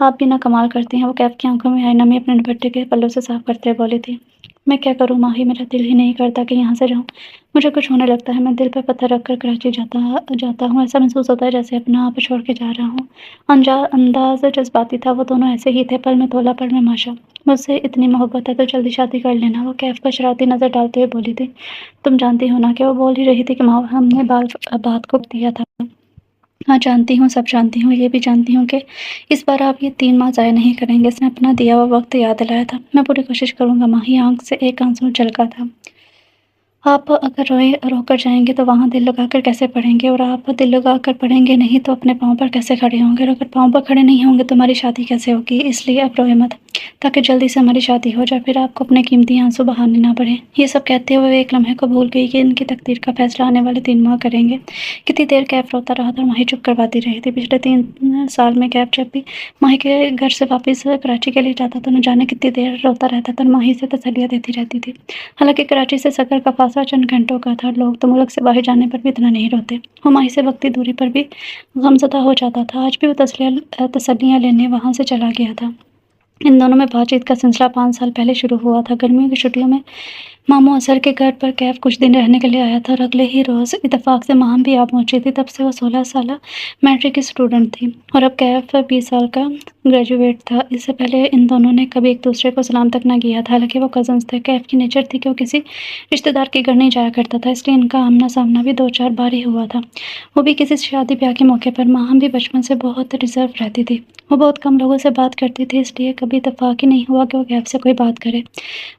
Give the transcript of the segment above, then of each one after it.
آپ بھی نہ کمال کرتی ہیں، وہ کیف کی آنکھوں میں آئی نمی اپنے دوپٹے کے پلوں سے صاف کرتے ہوئے بولی تھی۔ میں کیا کروں ماہی، میرا دل ہی نہیں کرتا کہ یہاں سے جاؤں۔ مجھے کچھ ہونے لگتا ہے، میں دل پہ پتھر رکھ کر کراچی جاتا ہوں، ایسا محسوس ہوتا ہے جیسے اپنا آپ چھوڑ کے جا رہا ہوں۔ انداز جذباتی تھا، وہ دونوں ایسے ہی تھے، پل میں تولا پل میں ماشا۔ مجھ سے اتنی محبت ہے تو جلدی شادی کر لینا، وہ کیف پر شرارتی نظر ڈالتے ہوئے بولی تھی۔ تم جانتی ہو نا کہ وہ بول ہی رہی تھی کہ ہم نے بات کو دیا تھا۔ ہاں جانتی ہوں، سب جانتی ہوں، یہ بھی جانتی ہوں کہ اس بار آپ یہ 3 ماہ ضائع نہیں کریں گے۔ اس نے اپنا دیا ہوا وقت یاد دلایا تھا۔ میں پوری کوشش کروں گا ماہی، آنکھ سے ایک آنسو چھلکا تھا۔ آپ اگر رو کر جائیں گے تو وہاں دل لگا کر کیسے پڑھیں گے، اور آپ دل لگا کر پڑھیں گے نہیں تو اپنے پاؤں پر کیسے کھڑے ہوں گے، اور اگر پاؤں پر کھڑے نہیں ہوں گے تو ہماری شادی کیسے ہوگی۔ اس لیے اب روئے مت، تاکہ جلدی سے ہماری شادی ہو جائے، پھر آپ کو اپنے قیمتی آنسو بہانے نہ پڑے۔ یہ سب کہتے ہوئے وہ ایک لمحے کو بھول گئی کہ ان کی تقدیر کا فیصلہ آنے والے 3 ماہ کریں گے۔ کتنی دیر کیف روتا رہا تھا اور ماہی چپ کرواتی رہی تھی۔ پچھلے 3 سال میں کیف جب بھی ماہی کے گھر سے واپس کراچی کے لیے جاتا تو نہ جانے کتنی دیر روتا رہتا تھا اور ماہی سے تسلیاں دیتی رہتی تھی۔ حالانکہ کراچی سے سفر کا فاصلہ چند گھنٹوں کا تھا، لوگ تو ملک سے باہر جانے پر بھی اتنا نہیں روتے۔ وہ ماہی سے وقتی دوری پر بھی غمزدہ ہو جاتا تھا۔ آج بھی وہ تسلیاں لینے وہاں سے چلا گیا تھا۔ ان دونوں میں بات چیت کا سلسلہ 5 سال پہلے شروع ہوا تھا۔ گرمیوں کی چھٹیوں میں ماموں اظہر کے گھر پر کیف کچھ دن رہنے کے لیے آیا تھا اور اگلے ہی روز اتفاق سے ماہم بھی آ پہنچی تھی۔ تب سے وہ 16 سالہ میٹرک کی اسٹوڈنٹ تھی اور اب کیف 20 سال کا گریجویٹ تھا۔ اس سے پہلے ان دونوں نے کبھی ایک دوسرے کو سلام تک نہ کیا تھا۔ حالانکہ وہ کزنز تھے، کیف کی نیچر تھی کہ وہ کسی رشتہ دار کے گھر نہیں جایا کرتا تھا، اس لیے ان کا آمنا سامنا بھی 2-4 بار ہی ہوا تھا، وہ بھی کسی شادی بیاہ کے موقع پر۔ ماہم بھی بچپن سے بہت ریزرو رہتی تھی، وہ بہت کم لوگوں سے بات کرتی تھی، اس لیے کبھی اتفاق ہی نہیں ہوا کہ وہ کیف سے کوئی بات کرے۔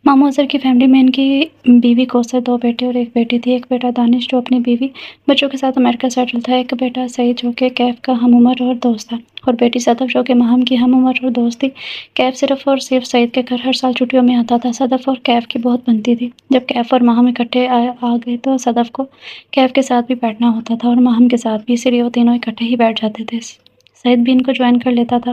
ماموں اظہر کی فیملی میں ان کی بیوی کوثر، 2 بیٹے اور 1 بیٹی تھی۔ ایک بیٹا دانش جو اپنی بیوی بچوں کے ساتھ امریکہ سیٹل تھا، ایک بیٹا سعید جو کہ کیف کا ہم عمر اور دوست تھا، اور بیٹی صدف جو کہ ماہم کی ہم عمر اور دوست تھی۔ کیف صرف اور صرف سعید کے گھر ہر سال چھٹیوں میں آتا تھا۔ صدف اور کیف کی بہت بنتی تھی۔ جب کیف اور ماہم اکٹھے آ گئے تو صدف کو کیف کے ساتھ بھی بیٹھنا ہوتا تھا اور ماہم کے ساتھ بھی، اسی لیے وہ تینوں اکٹھے ہی بیٹھ جاتے تھے۔ سعید بھی ان کو جوائن کر لیتا تھا۔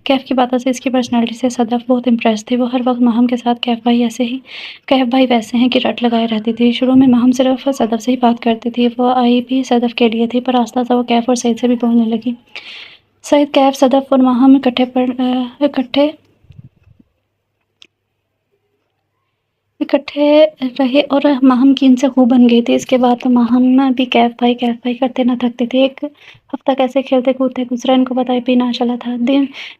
کیف کی باتوں سے، اس کی پرسنالٹی سے صدف بہت امپریس تھی۔ وہ ہر وقت ماہم کے ساتھ کیف بھائی ویسے ہیں کہ رٹ لگائے رہتی تھی۔ شروع میں ماہم صرف صدف سے ہی بات کرتی تھی، وہ آئی بھی صدف کے لیے تھی، پر آہستہ آہستہ وہ کیف اور سعید سے بھی بولنے لگی۔ سعید، کیف، صدف اور ماہم اکٹھے رہے اور ماہم کی ان سے خوب بن گئی تھی۔ اس کے بعد ماہم بھی کیف بھائی کرتے نہ تھکتے تھے۔ ایک ہفتہ کیسے کھیلتے کودتے گزرا ان کو پتہ بھی نہ چلا تھا۔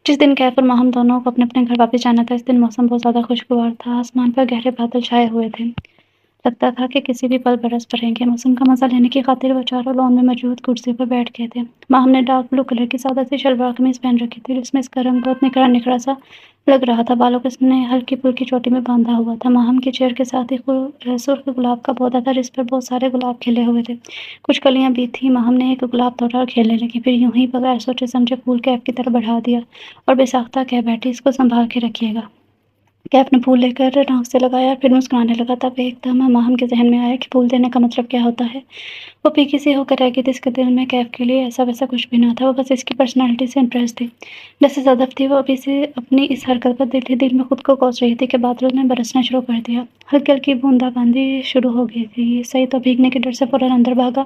جس دن کیف اور ماہم دونوں کو اپنے اپنے گھر واپس جانا تھا، اس دن موسم بہت زیادہ خوشگوار تھا۔ آسمان پر گہرے بادل چھائے ہوئے تھے، لگتا تھا کہ کسی بھی پل برس پڑیں گے۔ موسم کا مزہ لینے کی خاطر وہ چاروں لان میں موجود کرسی پر بیٹھ گئے تھے۔ ماہم نے ڈارک بلو کلر کی سادہ سی شلوار قمیض پہن رکھی تھی، جس میں اس کا رنگ بہت نکھرا نکھرا سا لگ رہا تھا۔ بالوں کو اس نے ہلکی پھلکی چوٹی میں باندھا ہوا تھا۔ ماہم کی چیئر کے ساتھ ہی سرخ گلاب کا پودا تھا، جس پر بہت سارے گلاب کھلے ہوئے تھے، کچھ کلیاں بھی تھیں۔ ماہم نے ایک گلاب توڑا اور کھیلنے لگی، پھر یوں ہی بغیر سوچے سمجھے پھول کیف کی طرف بڑھا دیا اور بے ساختہ کہہ بیٹھی، اس کو سنبھال کے رکھیے گا۔ کیف نے پھول لے کر ناک سے لگایا اور پھر مسکرانے لگا۔ تب ایک دم ماہم کے ذہن میں آیا کہ پھول دینے کا مطلب کیا ہوتا ہے۔ وہ پھیکی سی ہو کر رہ گئی تھی، اس کے دل میں کیف کے لیے ایسا ویسا کچھ بھی نہ تھا، وہ بس اس کی پرسنالٹی سے امپریس تھی۔ جیسے صدف تھی، وہ ابھی سے اپنی اس حرکت پر دل ہی دل میں خود کو کوس رہی تھی کہ بادلوں نے برسنا شروع کر دیا، ہلکی ہلکی بوندا باندی شروع ہو گئی تھی۔ سعید تو بھیگنے کے ڈر سے فوراً اندر بھاگا،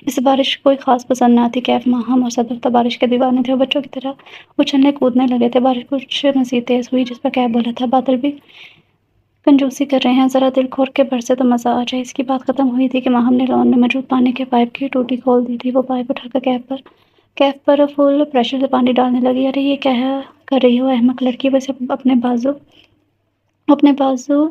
اسے بارش کوئی خاص پسند نہ آتی۔ کیف، ماہم اور صدف تو بارش کے دیوانے تھے، وہ بچوں کی طرح اچھلنے کودنے لگے تھے۔ بارش کچھ مزید تیز ہوئی، جس پر کیف بولا تھا، بادل بھی کنجوسی کر رہے ہیں، ذرا دل کھول کے برسے تو مزہ آ جائے۔ اس کی بات ختم ہوئی تھی کہ ماہم نے لان میں موجود پانی کے پائپ کی ٹوٹی کھول دی تھی۔ وہ پائپ اٹھا کر کیف پر فل پریشر سے پانی ڈالنے لگی۔ ارے یہ کیا کر رہی ہو احمق لڑکی، وہ اسے اپنے بازو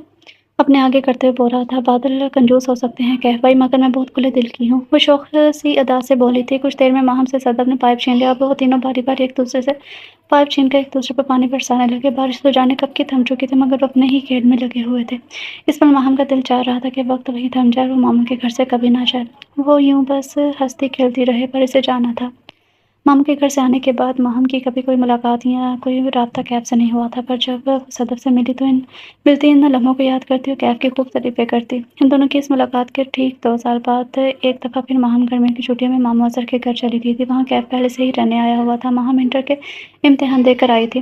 اپنے آگے کرتے ہوئے بول رہا تھا۔ بادل کنجوس ہو سکتے ہیں کیف بھائی، مگر میں بہت کھلے دل کی ہوں، وہ شوق سی ادا سے بولی تھی۔ کچھ دیر میں ماہم سے صدف نے پائپ چھین لیا اور وہ تینوں باری باری ایک دوسرے سے پائپ چھین کر ایک دوسرے پر پانی برسانے لگے۔ بارش تو جانے کب کی تھم چکی تھی، مگر وہ اپنے ہی کھیل میں لگے ہوئے تھے۔ اس پل ماہم کا دل چاہ رہا تھا کہ وقت وہیں تھم جائے اور وہ ماموں کے گھر سے کبھی نہ جائے، وہ یوں بس ہنستی کھیلتی رہے، پر اسے جانا تھا۔ ماموں کے گھر سے آنے کے بعد ماہم کی کبھی کوئی ملاقات یا کوئی رابطہ کیف سے نہیں ہوا تھا، پر جب وہ صدف سے ملتی ان لمحوں کو یاد کرتی اور کیف کی خوب تعریفیں کرتی۔ ان دونوں کی اس ملاقات کے ٹھیک 2 سال بعد ایک دفعہ پھر ماہم گرمیوں کی چھٹیوں میں ماموں اظہر کے گھر چلی گئی تھی۔ وہاں کیف پہلے سے ہی رہنے آیا ہوا تھا۔ ماہم انٹر کے امتحان دے کر آئی تھی۔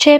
6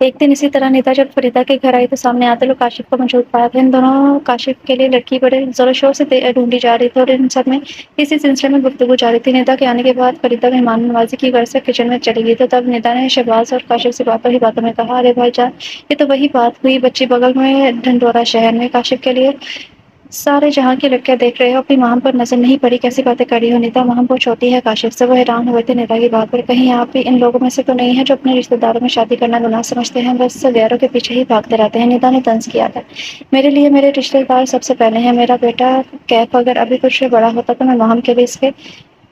ایک دن اسی طرح نیتا جب فریدا کے گھر آئی تو سامنے آتے لوگ کاشف کو موجود پایا تھا۔ ان دونوں کاشف کے لیے لڑکی بڑے زور و شور سے ڈھونڈی جا رہی تھی اور ان سب میں اسی سلسلے میں گفتگو جاری تھی۔ نیتا کے آنے کے بعد فریدا مہمان نوازی کی غرض سے کچن میں چلی گئی تو تب نیتا نے شہباز اور کاشف سے باتوں ہی باتوں میں کہا، ارے بھائی جان، یہ تو وہی بات ہوئی بچی بغل میں ڈھنڈورا شہر میں کاشف کے لیے سارے جہاں کی لڑکیاں دیکھ رہے ہو، اپنی ماہم پر نظر نہیں پڑی، کیسی باتیں کر رہی ہو نیتا؟ ماہم بہت چھوٹی ہے کاشف سے۔ وہ حیران ہوئے تھے نیتا کی بات پر۔ کہیں آپ بھی ان لوگوں میں سے تو نہیں ہیں جو اپنے رشتہ داروں میں شادی کرنا گناہ سمجھتے ہیں، بس غیروں کے پیچھے ہی بھاگتے رہتے ہیں؟ نیتا نے طنز کیا تھا۔ میرے لیے میرے رشتہ دار سب سے پہلے ہیں۔ میرا بیٹا کیف اگر ابھی کچھ بڑا ہوتا تو میں ماہم کے بھی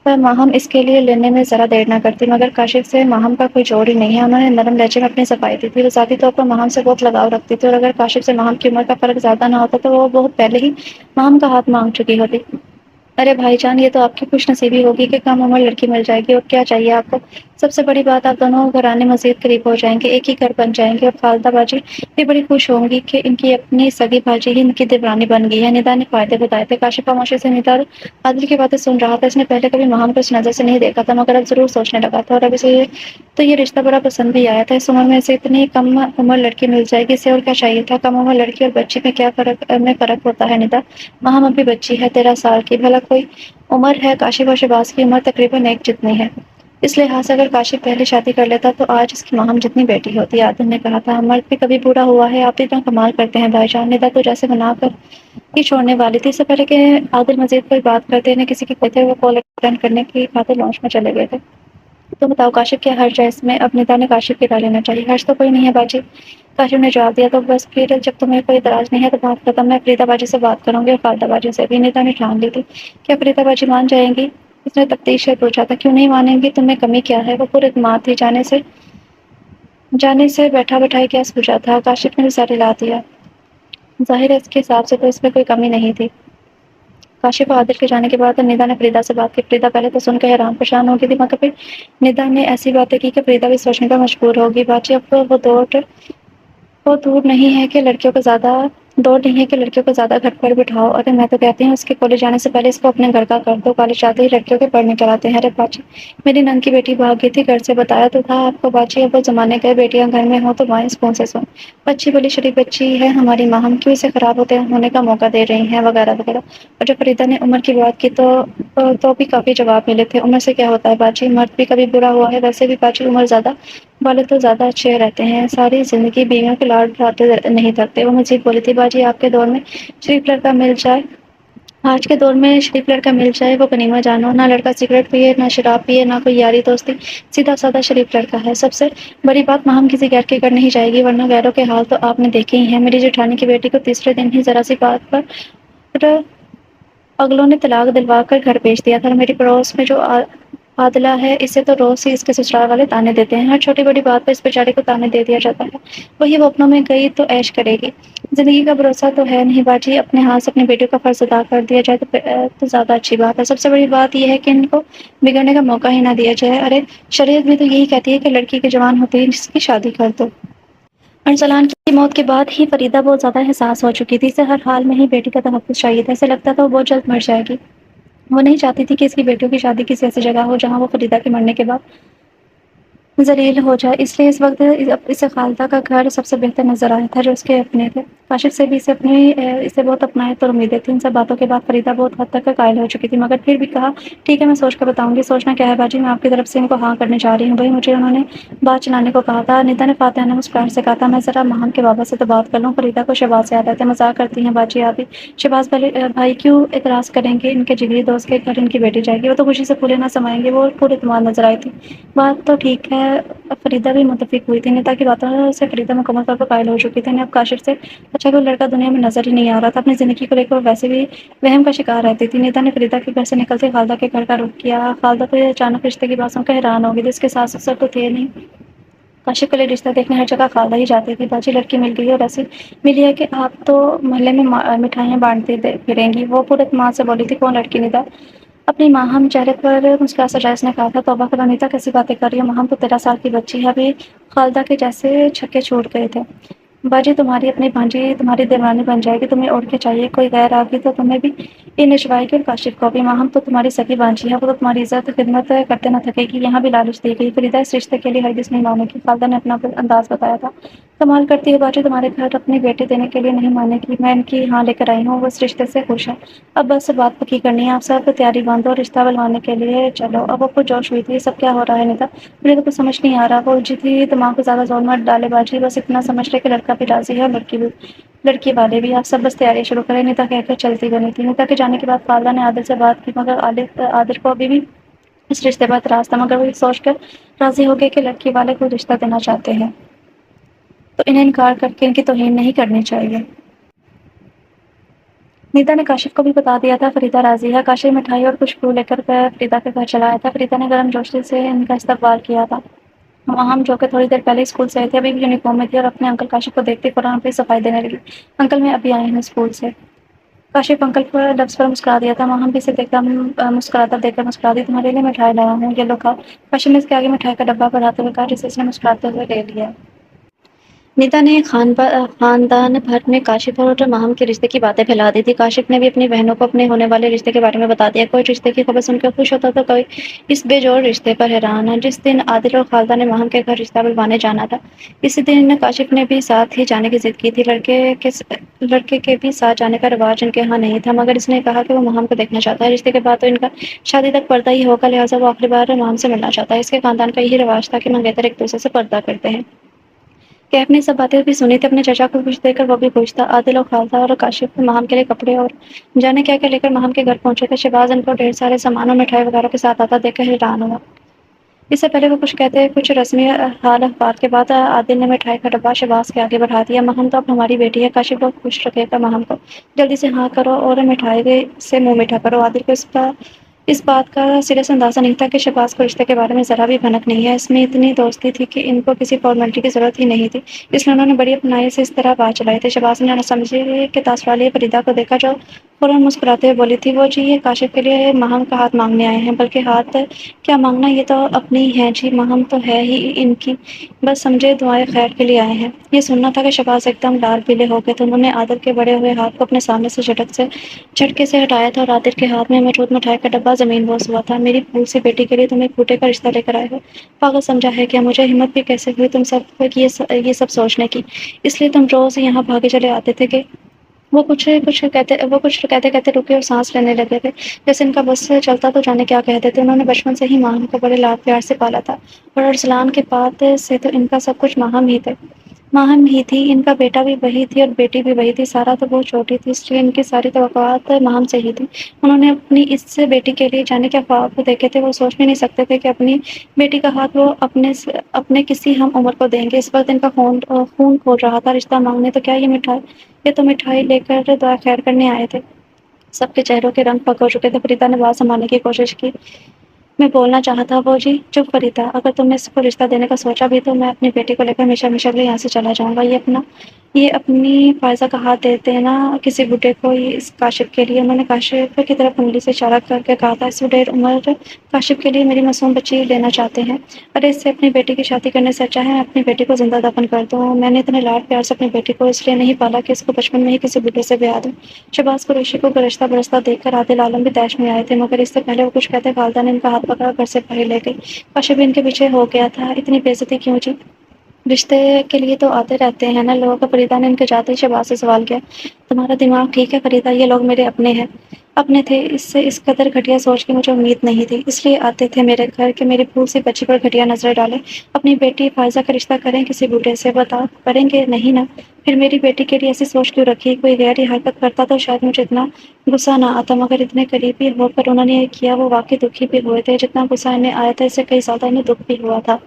ماہم اس کے لیے لینے میں ذرا دیر نہ کرتی، مگر کاشف سے ماہم کا کوئی جوڑ ہی نہیں ہے۔ انہوں نے نرم لہجے میں اپنی صفائی دی تھی۔ وہ ذاتی طور پر ماہم سے بہت لگاؤ رکھتی تھی اور اگر کاشف سے ماہم کی عمر کا فرق زیادہ نہ ہوتا تو وہ بہت پہلے ہی ماہم کا ہاتھ مانگ چکی ہوتی۔ ارے بھائی جان، یہ تو آپ کی خوش نصیبی ہوگی کہ کم عمر لڑکی مل جائے گی، اور کیا چاہیے آپ کو؟ سب سے بڑی بات، آپ دونوں گھرانے مزید قریب ہو جائیں گے، ایک ہی گھر بن جائیں گے، اور خالدہ باجی بھی بڑی خوش ہوں گی کہ ان کی اپنی سگی بھاجی ہی ان کی دیورانی بن گئی ہے۔ نیتا نے فائدے بتائے تھے۔ کاشف خاموشی سے نیتا اور عادل کی باتیں سن رہا تھا۔ اس نے پہلے کبھی ماہم کو اس نظر سے نہیں دیکھا تھا، مگر اب ضرور سوچنے لگا تھا، اور اب اسے تو یہ رشتہ بڑا پسند بھی آیا تھا۔ اس عمر میں اسے اتنی کم عمر لڑکی مل جائے گی، اسے اور کیا چاہیے تھا؟ کم عمر لڑکی اور بچی میں کیا فرق ہوتا ہے نیتا؟ ماہم ابھی بچی ہے، 13 سال کی، بھلا کوئی عمر ہے؟ کاشف اور شہباز کی عمر تقریباً ایک جتنی ہے۔ اس لحاظ سے اگر کاشف پہلے شادی کر لیتا تو آج اس کی ماہم جتنی بیٹی ہوتی۔ عادل نے کہا تھا، مرد بھی کبھی بوڑھا ہوا ہے؟ آپ اتنا کمال کرتے ہیں بھائی جان۔ نیتا تو جیسے بنا کر ہی چھوڑنے والی تھی۔ اس سے پہلے کہ عادل مزید کوئی بات کرتے انہیں کسی کی کوئی تھے، وہ کال اٹینڈ کرنے کی خاطر لانچ میں چلے گئے تھے۔ تو بتاؤ کاشف، کیا حرج ہے اس میں؟ اب نیتا نے کاشف کی رائے لینا چاہیے۔ حرج تو کوئی نہیں ہے باجی، کاشف نے جواب دیا۔ تو بس پھر جب تمہیں کوئی اعتراض نہیں ہے تو بات ختم۔ میں فریدا باجی سے بات کروں گی اور خالدہ باجی سے بھی۔ نیتا نے ٹھان لی تھی۔ کیا فریدا باجی مان جائیں گی؟ اس نے تفتیش سے پوچھا تھا۔ کیوں نہیں مانیں گی؟ تم میں کمی کیا ہے؟ وہ پر اعتماد تھی، جانے سے بیٹھا بٹھائی کیا سوچا تھا؟ کاشف نے سر ہلا دیا۔ ظاہر ہے اس کے حساب سے تو اس میں کوئی کمی نہیں تھی۔ کاشف اور عادل کے جانے کے بعد نیتا نے فریدا سے بات کی۔ فریدا پہلے تو سن کے حیران پریشان ہو گئی تھی، مگر پھر نیتا نے ایسی باتیں کی کہ فریدا بھی سوچنے پر مجبور ہوگی۔ باجی، اب وہ دور نہیں ہے کہ لڑکیوں کو زیادہ گھر پر بٹھاؤ۔ ارے میں تو کہتی ہوں اس کے کالج جانے سے پہلے اس کو اپنے گھر کا کر دو، کالج جاتے ہی لڑکیوں کے پڑھنے کراتے ہیں۔ ارے باجی، میری نند کی بیٹی بھاگ گئی تھی گھر سے، بتایا تو تھا آپ کو باجی، اب وہ زمانے گئے، بیٹیاں گھر میں ہوں تو مائیں سکون سے سوئیں۔ اچھی بلی شریف بچی ہے ہماری ماہم، کیوں اسے خراب ہونے کا موقع دے رہی ہیں؟ وغیرہ وغیرہ۔ اور جب فریدا نے عمر کی بات کی تو بھی کافی جواب ملے تھے۔ عمر سے کیا ہوتا ہے باجی، مرد بھی کبھی برا ہوا ہے؟ ویسے بھی باجی، عمر زیادہ والے تو زیادہ اچھے رہتے ہیں، ساری زندگی بیویوں کے لاڈ لاتے نہیں تھکتے۔ وہ مزید بولی تھی، باجی آپ کے دور میں شریف لڑکا مل جائے، آج کے دور میں شریف لڑکا مل جائے وہ غنیمت جانو۔ نہ لڑکا سگریٹ پیے، نہ شراب پیے، نہ کوئی یاری دوستی، سیدھا سادہ شریف لڑکا ہے۔ سب سے بڑی بات، ماہم کسی غیر کے گھر نہیں جائے گی، ورنہ غیروں کے حال تو آپ نے دیکھے ہی ہیں۔ میری جیٹھانی کی بیٹی کو تیسرے دن ہی ذرا سی بات پر اگلوں نے طلاق دلوا کر گھر بھیج دیا تھا، اور میری پڑوس میں جو عادلہ ہے، اسے تو روز ہی اس کے سسرال والے تانے دیتے ہیں، ہر چھوٹی بڑی بات پر اس بیچارے کو تانے دے دیا جاتا ہے۔ وہی وہ اپنوں میں گئی تو عیش کرے گی، زندگی کا بھروسہ تو ہے نہیں باجی۔ اپنے ہاتھ سے اپنی بیٹیوں کا فرض ادا کر دیا جائے تو زیادہ اچھی بات ہے۔ سب سے بڑی بات یہ ہے کہ ان کو بگڑنے کا موقع ہی نہ دیا جائے۔ ارے شریعت بھی تو یہی کہتی ہے کہ لڑکی کے جوان ہوتے ہی جس کی شادی کر دو۔ ارسلان کی موت کے بعد ہی فریدا بہت زیادہ حساس ہو چکی تھی، اسے ہر حال میں ہی بیٹی کا تحفظ چاہیے تھا، اسے لگتا تھا وہ بہت جلد مر جائے گی۔ وہ نہیں چاہتی تھی کہ اس کی بیٹیوں کی شادی کسی ایسی جگہ ہو جہاں وہ فریدا کے مرنے کے بعد ذلیل ہو جائے، اس لیے اس وقت اسے خالدہ کا گھر سب سے بہتر نظر آیا تھا جو اس کے اپنے تھے۔ کاشف سے بھی اسے بہت اپنایت اور امیدیں تھیں۔ ان سب باتوں کے بعد فریدا بہت حد تک قائل ہو چکی تھی، مگر پھر بھی کہا، ٹھیک ہے میں سوچ کر بتاؤں گی۔ سوچنا کیا ہے باجی، میں آپ کی طرف سے ان کو ہاں کرنے جا رہی ہوں۔ بھائی مجھے انہوں نے بات چلانے کو کہا تھا۔ نیتا نے فاتحانہ مسکراہٹ سے کہا تھا، میں ذرا ماہم کے بابا سے تو بات کر لوں۔ فریدا کو شہباز یاد آتے، مذاق کرتی ہیں باجی آپ بھی؟ شہباز بھائی کیوں اعتراض کریں گے؟ ان کے جگری دوست کے گھر ان کی بیٹی جائے گی، وہ تو خوشی سے پھولے نہ سمائیں گے۔ وہ پورے اعتماد نظر آئی تھی۔ بات تو ٹھیک ہے، فریدا بھی متفق ہوئی تھی۔ نیتا کی باتوں سے فریدا مکمل طور پر قائل ہو چکی تھی، انہیں اب کاشف سے اچھا کوئی لڑکا دنیا میں نظر ہی نہیں آ رہا تھا۔ اپنی زندگی کو لے کر وہ ویسے بھی وہم کا شکار رہتی تھی۔ نیتا نے فریدا کے گھر سے نکلتے خالدہ کے گھر کا رخ کیا۔ خالدہ تو یہ اچانک رشتے کی بات سن کر حیران ہو گئی تھی، اس کے ساس سسر تو تھے نہیں۔ کاشف کے لیے رشتہ دیکھنے ہر جگہ خالدہ ہی جاتی تھی۔ باجی لڑکی مل گئی، اور ایسی ملی ہے کہ آپ تو محلے میں مٹھائیاں بانٹتی پھریں گی۔ وہ پورے اعتماد سے بولی تھی، کون لڑکی نیتا؟ اپنی ماہم، چہرے پر مسکراہٹ سجائے اس نے کہا تھا، توبہ کرو نیتا، کیسی باتیں کر رہی ہو؟ ماہم تو 13 سال کی بچی ہے، ابھی خالدہ کے جیسے چھکے چھوٹ گئے تھے۔ باجی تمہاری اپنی بھانجی تمہاری دیورانی بن جائے گی، تمہیں اور کیا چاہیے؟ کوئی غیر آ گئی تو تمہیں بھی یہ نچوائے گی اور کاشف کو بھی۔ ماہم تو تمہاری سگی بانجی ہے، وہ تو تمہاری عزت خدمت کرتے نہ تھکے گی۔ یہاں بھی لالچ دی گئی، فریدہ اس رشتے کے لیے ہرگز نہیں مانے گی۔ خالدہ نے اپنا انداز بتایا تھا۔ کمال کرتی ہے باجی، تمہارے گھر اپنی بیٹی دینے کے لیے نہیں مانے گی۔ میں ان کی ہاں لے کر آئی ہوں، وہ اس رشتے سے خوش ہے۔ اب بس بات پکی کرنی ہے، آپ سب تیاری باندھو اور رشتہ بلوانے کے لیے چلو۔ اب وہ کچھ جوش ہوئی تھی، یہ سب کیا ہو رہا ہے نیتا؟ مجھے تو کچھ سمجھ نہیں آ رہا۔ وہ الجھی تھی، دماغ کو زیادہ زور مت ڈالے باجی، بس اتنا سمجھ لے کہ لڑکا بھی راضی ہے اور لڑکی والے بھی۔ آپ سب بس تیاری شروع کریں، نیتا کہہ کر چلتی بنی تھی۔ نیتا کے جانے کے بعد خالدہ نے عادل سے بات کی، مگر عادل کو ابھی بھی اس رشتے پر اعتراض تھا، مگر وہ یہ سوچ کر راضی ہو گئے کہ لڑکی والے کوئی رشتہ دینا چاہتے ہیں تو انہیں انکار کر کے ان کی توہین نہیں کرنی چاہیے۔ نیتا نے کاشف کو بھی بتا دیا تھا فریدہ راضی ہے۔ کاشف مٹھائی اور کچھ پھول لے کر فریدہ کے گھر چلا آیا تھا۔ فریدہ نے گرم جوشی سے ان کا استقبال کیا تھا۔ ہم جو کہ تھوڑی دیر پہلے اسکول سے آئے تھے ابھی بھی یونیفارم میں تھی اور اپنے انکل کاشف کو دیکھتے فوراً اپنی صفائی دینے لگی۔ انکل میں ابھی آئی ہوں اسکول سے۔ کاشف انکل پر لفظ پر مسکرا دیا تھا۔ ہم بھی اسے دیکھ کر مسکراتا دیکھ کر مسکرا دی۔ تمہارے لیے مٹھائی لایا ہوں، یہ لو کھاؤ۔ کاشف نے اس کے آگے مٹھائی کا ڈبہ بڑھاتے ہوئے کہا، جسے اس نے مسکراتے ہوئے لے لیا۔ نیتا نے خاندان بھر میں کاشف اور ماہم کے رشتے کی باتیں پھیلا دی تھی۔ کاشف نے بھی اپنی بہنوں کو اپنے ہونے والے رشتے کے بارے میں بتا دیا۔ کوئی رشتے کی خبر سن کر خوش ہوتا تو کوئی اس بے جوڑ رشتے پر حیران۔ جس دن عادل اور خالدہ نے ماہم کے گھر رشتہ بلوانے جانا تھا، اسی دن کاشف نے بھی ساتھ ہی جانے کی ضد کی تھی۔ لڑکے کے بھی ساتھ جانے کا رواج ان کے ہاں نہیں تھا، مگر اس نے کہا کہ وہ ماہم کو دیکھنا چاہتا ہے۔ رشتے کے بعد تو ان کا شادی تک پردہ ہی ہوگا، لہٰذا وہ آخری بار ماہم سے ملنا چاہتا ہے۔ اس کے خاندان کا یہی رواج تھا کہ منگیتر ایک دوسرے سے پردہ کرتے ہیں۔ کیف نے سب باتیں بھی سنی تھی، اپنے چچا کو خوش دیکھ کر وہ بھی خوش تھا۔ عادل اور خالدہ اور کاشف ماہم کے لیے کپڑے اور جانے کیا کیا لے کر ماہم کے گھر پہنچے تھے۔ شہباز ان کو ڈھیر سارے سامان اور مٹھائی وغیرہ کے ساتھ آتا دیکھ کر حیران ہوا۔ اس سے پہلے وہ کچھ کہتے، کچھ رسمی حال احوال کے بعد عادل نے مٹھائی کا ڈبہ شہباز کے آگے بڑھا دیا۔ ماہم تو اب ہماری بیٹی ہے، کاشف بہت خوش رکھے گا ماہم کو۔ جلدی سے ہاں کرو اور مٹھائی سے منہ میٹھا کرو۔ عادل کو اس بات کا سرے سے اندازہ نہیں تھا کہ شہباز کو رشتے کے بارے میں ذرا بھی بھنک نہیں ہے۔ اس میں اتنی دوستی تھی کہ ان کو کسی فارمیلٹی کی ضرورت ہی نہیں تھی، اس لیے انہوں نے بڑی اپنائی سے اس طرح بات چلائی تھی۔ شہباز نے نہ سمجھے کہ تاثر والی فریدہ کو دیکھا، جو فوراً مسکراتے ہوئے بولی تھی، وہ جی یہ کاشف کے لیے ماہم کا ہاتھ مانگنے آئے ہیں۔ بلکہ ہاتھ کیا مانگنا، یہ تو اپنی ہی ہیں جی، ماہم تو ہے ہی ان کی، بس سمجھے دعائے خیر کے لیے آئے ہیں۔ یہ سننا تھا کہ شہباز ایک دم لال پیلے ہو گئے تھے۔ انہوں نے عادل کے بڑے ہوئے ہاتھ کو اپنے سامنے سے جھٹکے سے ہٹایا تھا اور عادل کے ہاتھ میں موجود مٹھائی کا ڈبہ زمین بوس ہوا تھا۔ میری پھول سی بیٹی کے لیے تم ایک بوٹے کا رشتہ لے کر آئے ہو، پاگل سمجھا ہے کیا مجھے؟ ہمت بھی کیسے ہوئی تم سب کو یہ سب سوچنے کی؟ اس لیے تم روز یہاں بھاگے چلے آتے تھے کہ وہ کچھ کہتے کہتے رکے اور سانس لینے لگے تھے، جیسے ان کا بس چلتا تو جانے کیا کہتے تھے۔ انہوں نے بچپن سے ہی ماہم کو بڑے لاڈ پیار سے پالا تھا، اور ارسلان کے بعد سے تو ان کا سب کچھ ماہم ہی تھی۔ ان کا بیٹا بھی وہی تھی اور بیٹی بھی وہی تھی۔ سارا تو بہت چھوٹی تھی، اس لیے ان کی ساری توقعات ماہم سے ہی تھی۔ انہوں نے اپنی اس بیٹی کے لیے جانے کیا خواب دیکھے تھے، وہ سوچ بھی نہیں سکتے تھے کہ اپنی بیٹی کا ہاتھ وہ اپنے کسی ہم عمر کو دیں گے۔ اس وقت ان کا خون کھول رہا تھا۔ رشتہ مانگنے تو کیا، یہ تو مٹھائی لے کر دعا خیر کرنے آئے تھے۔ سب کے چہروں کے رنگ پک ہو چکے تھے۔ فریدہ نے بات سنبھالنے کی کوشش کی، میں بولنا چاہا تھا وہ جی۔ چپ فریدہ، اگر تم نے اس کو رشتہ دینے کا سوچا بھی تو میں اپنی بیٹی کو لے کر ہمیشہ کے لیے یہاں سے چلا جاؤں گا۔ یہ اپنی فائزہ کا ہاتھ دے دینا کسی بوڑھے کو، اس کاشف کے لیے۔ انہوں نے کاشف کی طرف انگلی سے اشارہ کر کے کہا تھا، اس ڈھیر عمر کاشف کے لیے میری معصوم بچی لینا چاہتے ہیں؟ ارے اس سے اپنی بیٹی کی شادی کرنے سے اچھا ہے میں اپنی بیٹی کو زندہ دفن کر دوں۔ میں نے اتنے لاڈ پیار سے اپنی بیٹی کو اس لیے نہیں پالا کہ اس کو بچپن میں ہی کسی بوڑھے سے بیاہ دوں۔ شہباز قریشی کو گرجتا برستا دیکھ کر عادل عالم بھی طیش میں آئے تھے، مگر اس سے پہلے وہ کچھ کہتے خالدہ نے ان کا ہاتھ پکڑا اور گھر سے باہر لے گئی۔ کاشف بھی ان کے پیچھے ہو گیا تھا۔ اتنی بے عزتی کیوں جی؟ رشتے کے لیے تو آتے رہتے ہیں نا لوگ۔ فریدہ نے ان کے جاتے ہی شہباز سے سوال کیا، تمہارا دماغ ٹھیک ہے فریدہ؟ یہ لوگ میرے اپنے تھے، اس قدر گھٹیا سوچ کی مجھے امید نہیں تھی، اس لیے آتے تھے میرے گھر کہ میری پھول سی بچی پر گھٹیا نظر ڈالیں، اپنی بیٹی فائزہ کا رشتہ کریں کسی بوڑھے سے؟ بتاؤ کریں گے نہیں نا؟ پھر میری بیٹی کے لیے ایسی سوچ کیوں رکھی؟ کوئی غیر یہ حرکت کرتا تو شاید مجھے اتنا غصہ نہ آتا، مگر اتنے قریبی ہو کر انہوں نے یہ کیا۔ وہ واقعی دکھی بھی ہوئے تھے، جتنا غصہ انہیں آیا تھا اس سے کئی زیادہ انہیں دکھ بھی ہوا تھا۔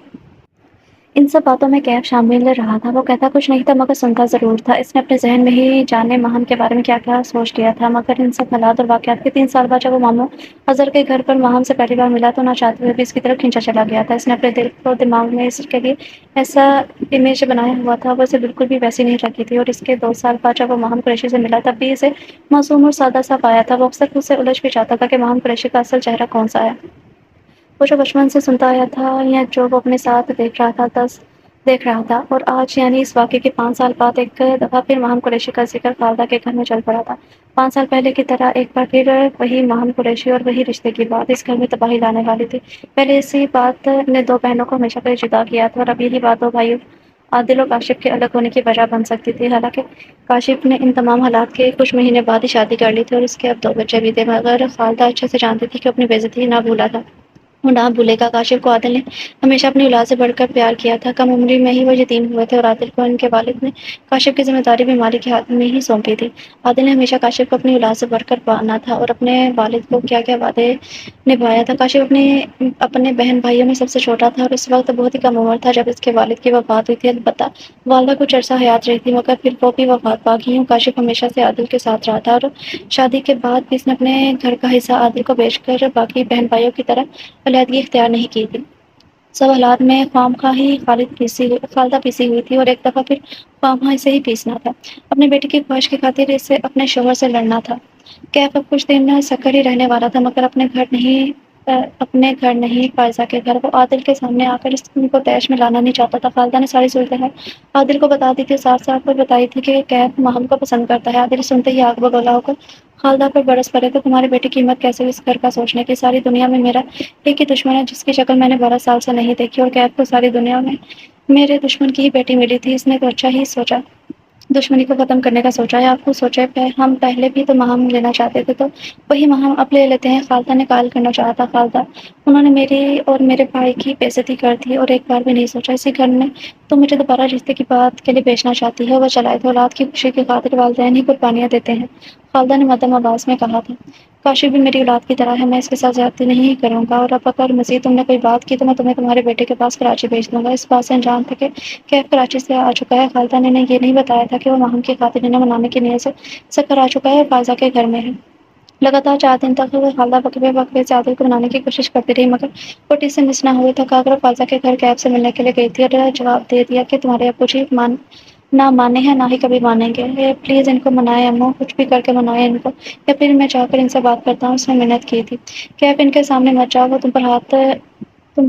ان سب باتوں میں کیف شامل رہا تھا۔ وہ کہتا کچھ نہیں تھا مگر سنتا ضرور تھا۔ اس نے اپنے ذہن میں ہی جانے ماہم کے بارے میں کیا کیا سوچ لیا تھا، مگر ان سب حالات اور واقعات کے 3 سال بعد جب وہ ماموں اظہر کے گھر پر ماہم سے پہلی بار ملا تو نہ چاہتے ہوئے بھی اس کی طرف کھینچا چلا گیا تھا۔ اس نے اپنے دل کو دماغ میں اس کے لیے ایسا امیج بنایا ہوا تھا، وہ اسے بالکل بھی ویسی نہیں لگی تھی، اور اس کے 2 سال بعد جب وہ ماہم قریشی سے ملا تب بھی اسے معصوم اور سادہ سا پایا تھا۔ وہ اکثر خود سے الجھ بھی جاتا تھا کہ ماہم قریشی کا اصل چہرہ کون سا ہے، وہ جو بچپن سے سنتا آیا تھا یا جو وہ اپنے ساتھ دیکھ رہا تھا۔ دیکھ رہا تھا، اور آج یعنی اس واقعے کے 5 سال بعد ایک دفعہ پھر ماہم قریشی کا ذکر خالدہ کے گھر میں چل پڑا تھا۔ 5 سال پہلے کی طرح ایک بار پھر وہی ماہم قریشی اور وہی رشتے کی بات اس گھر میں تباہی لانے والی تھی۔ پہلے اسی بات نے دو بہنوں کو ہمیشہ کے لیے جدا کیا تھا، اور اب یہی بات دو بھائیوں عادل اور کاشف کے الگ ہونے کی وجہ بن سکتی تھی۔ حالانکہ کاشف نے ان تمام حالات کے کچھ مہینے بعد ہی شادی کر لی تھی، اور اس کے اب 2 بچے بھی تھے، مگر خالدہ اچھے سے جانتی تھی کہ اپنی بےعزتی نہ بھولا تھا، وہ نہ بھولے گا۔ کاشف کو عادل نے ہمیشہ اپنی اولاد سے بڑھ کر پیار کیا تھا۔ کم عمری میں ہی وہ یتیم ہوئے تھے، اور عادل کو ان کے والد نے کاشف کی ذمہ داری بھی مالی کے ہاتھ میں ہی سونپی تھی۔ عادل نے ہمیشہ کاشف کو اپنی اولاد سے بڑھ کر مانا تھا، اور اپنے والد کو کیا کیا وعدے نبھایا تھا۔ کاشف اپنے بہن بھائیوں میں سب سے چھوٹا تھا، اور اس وقت بہت ہی کم عمر تھا جب اس کے والد کی وفات ہوئی تھی۔ البتہ والدہ کچھ عرصہ حیات رہی تھی، مگر پھر وہ بھی وفات پا گئیں۔ کاشف ہمیشہ سے عادل کے ساتھ رہا تھا، اور شادی کے بعد بھی اس نے اپنے گھر کا حصہ عادل کو بیچ کر باقی بہن بھائیوں کی طرح علیحدگی اختیار نہیں کی تھی۔ سب حالات میں خواہ مخواہ ہی خالدہ پیسی ہوئی تھی، اور ایک دفعہ پھر خواہ مخواہ اسے ہی پیسنا تھا۔ اپنے بیٹے کی خواہش کی خاطر اسے اپنے شوہر سے لڑنا تھا۔ کیف اب کچھ دن سکر ہی رہنے والا تھا، مگر اپنے گھر نہیں فائزہ کے گھر۔ وہ عادل کے سامنے آ کر ان کو طیش میں لانا نہیں چاہتا تھا۔ خالدہ نے ساری صورتحال عادل کو بتا دی تھی، صاف صاف بتائی تھی کہ کیف ماہم کو پسند کرتا ہے۔ عادل سنتے ہی آگ بگولا ہو کر خالدہ پر برس پڑے تھے۔ تمہارے بیٹے کی ہمت کیسے ہوئی اس گھر کا سوچنے کی؟ ساری دنیا میں میرا ایک ہی دشمن ہے جس کی شکل میں نے 12 سال سے نہیں دیکھی، اور کیف کو ساری دنیا میں میرے دشمن کی ہی بیٹی ملی تھی۔ اس نے تو اچھا ہی سوچا، دشمنی کو ختم کرنے کا سوچا ہے۔ آپ خود سوچے، ہم پہلے بھی تو ماہم لینا چاہتے تھے، تو وہی ماہم اب لے لیتے ہیں۔ خالدہ نے قائل کرنا چاہا تھا، خالدہ انہوں نے میری اور میرے بھائی کی بےعزتی کر دی، اور ایک بار بھی نہیں سوچا اسی گھر میں تو مجھے دوبارہ رشتے کی بات کے لیے بیچنا چاہتی ہے۔ وہ چلائے تھے، اولاد کی خوشی کی خاطر والدین ہی قربانیاں دیتے ہیں، خالدہ نے مدھم آواز میں کہا تھا۔ کاشف بھی میری اولاد کی طرح ہے، میں اس کے ساتھ زیادتی نہیں کروں گا، اور اب اگر مزید تم نے کوئی بات کی تو میں تمہیں تمہارے بیٹے کے پاس کراچی بھیج دوں گا۔ اس بات سے انجان تھا کہ کیف کراچی سے آ چکا ہے۔ خالدہ نے یہ نہیں بتایا تھا کہ وہ ماہم کی خاطر انہیں منانے کی نیت سے سکر آ چکا ہے اور فائزہ کے گھر میں ہے۔ لگاتار 4 دن تک خالدہ وقفے سے عادل کو منانے کی کوشش کرتی رہی، مگر کوٹی سے مس نہ ہوئے۔ تھکا کر فائزہ کے گھر کیف سے ملنے کے لیے گئی تھی، اور جواب دے دیا کہ تمہارے ابو جی نہ مانے ہیں، نہ ہی کبھی مانیں گے۔ پلیز ان کو منائیں اماں، کچھ بھی کر کے منائیں ان کو، یا پھر میں جا کر ان سے بات کرتا ہوں۔ اس نے منت کی تھی، کیف ان کے سامنے مت جاؤ، وہ تم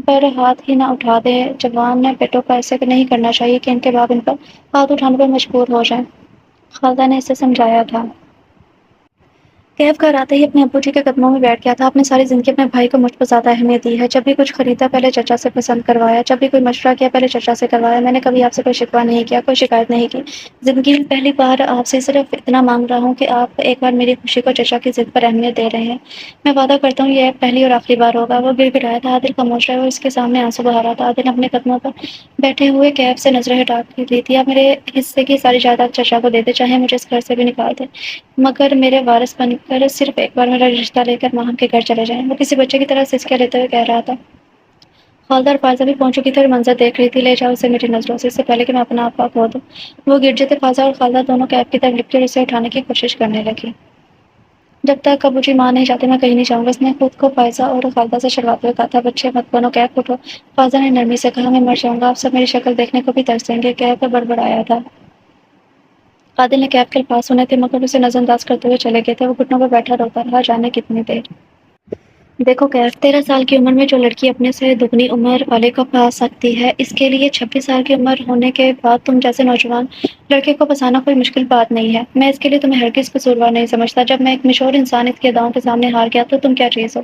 پر ہاتھ ہی نہ اٹھا دے۔ جوان بیٹوں کو ایسے نہیں کرنا چاہیے کہ ان کے باپ ان پر ہاتھ اٹھانے پر مجبور ہو جائیں، خالدہ نے اسے سمجھایا تھا۔ کیف گھر آتے ہی اپنے ابو جی کے قدموں میں بیٹھ گیا تھا۔ اپنے ساری زندگی اپنے بھائی کو مجھ پر زیادہ اہمیت دی ہے۔ جب بھی کچھ خریدا پہلے چچا سے پسند کروایا، جب بھی کوئی مشورہ کیا پہلے چچا سے کروایا۔ میں نے کبھی آپ سے کوئی شکوہ نہیں کیا، کوئی شکایت نہیں کی۔ زندگی میں پہلی بار آپ سے صرف اتنا مانگ رہا ہوں کہ آپ ایک بار میری خوشی کو چچا کی ضد پر اہمیت دے رہے ہیں۔ میں وعدہ کرتا ہوں یہ پہلی اور آخری بار ہوگا۔ وہ گر گرایا تھا، عادل خاموش رہا، اور اس کے سامنے آنسو بہا رہا تھا۔ عادل اپنے قدموں پر بیٹھے ہوئے کیف سے نظریں ہٹا لی تھی۔ آپ میرے حصے کی ساری جائیداد چچا کو دے دیں، چاہے مجھے اس گھر سے بھی نکال دیں، مگر میرے وارث بن کر صرف ایک بار میرا رشتہ لے کر ماہم کے گھر چلے جائیں۔ وہ کسی بچے کی طرح سسکیاں لیتے ہوئے کہہ رہا تھا۔ خالدہ اور فائزہ بھی پہنچ چکی تھی اور منظر دیکھ رہی تھی۔ لے جاؤ اسے میری نظروں سے، اس سے پہلے کہ میں اپنا آپ کھو دوں۔ وہ گر جاتے، فائزہ اور خالدہ دونوں کیف کی طرف لپٹی اور اسے اٹھانے کی کوشش کرنے لگی۔ جب تک ابو جی مان نہیں جاتے میں کہیں نہیں جاؤں گا، اس نے خود کو فائزہ اور خالدہ سے چھڑواتے ہوئے کہا تھا۔ بچے مت بنو، کیف اٹھو، فائزہ نے نرمی سے کہا۔ میں مر جاؤں گا، آپ سب میری شکل دیکھنے کو بھی ترسیں گے، کیف بڑبڑایا تھا۔ عادل نے کیف کے الفاظ سنے تھے، مگر اسے نظر انداز کرتے ہوئے چلے گئے تھے۔ وہ گھٹنوں پر بیٹھا روتا رہا، جانے کتنی دیر۔ دیکھو کیف، 13 سال کی عمر میں جو لڑکی اپنے سے دگنی عمر والے کو پا سکتی ہے، اس کے لیے 26 سال کی عمر ہونے کے بعد تم جیسے نوجوان لڑکے کو پسانا کوئی مشکل بات نہیں ہے۔ میں اس کے لیے تمہیں ہرگز قصوروار نہیں سمجھتا۔ جب میں ایک مشہور انسان اس کی اداؤں کے سامنے ہار گیا تو تم کیا چیز ہو؟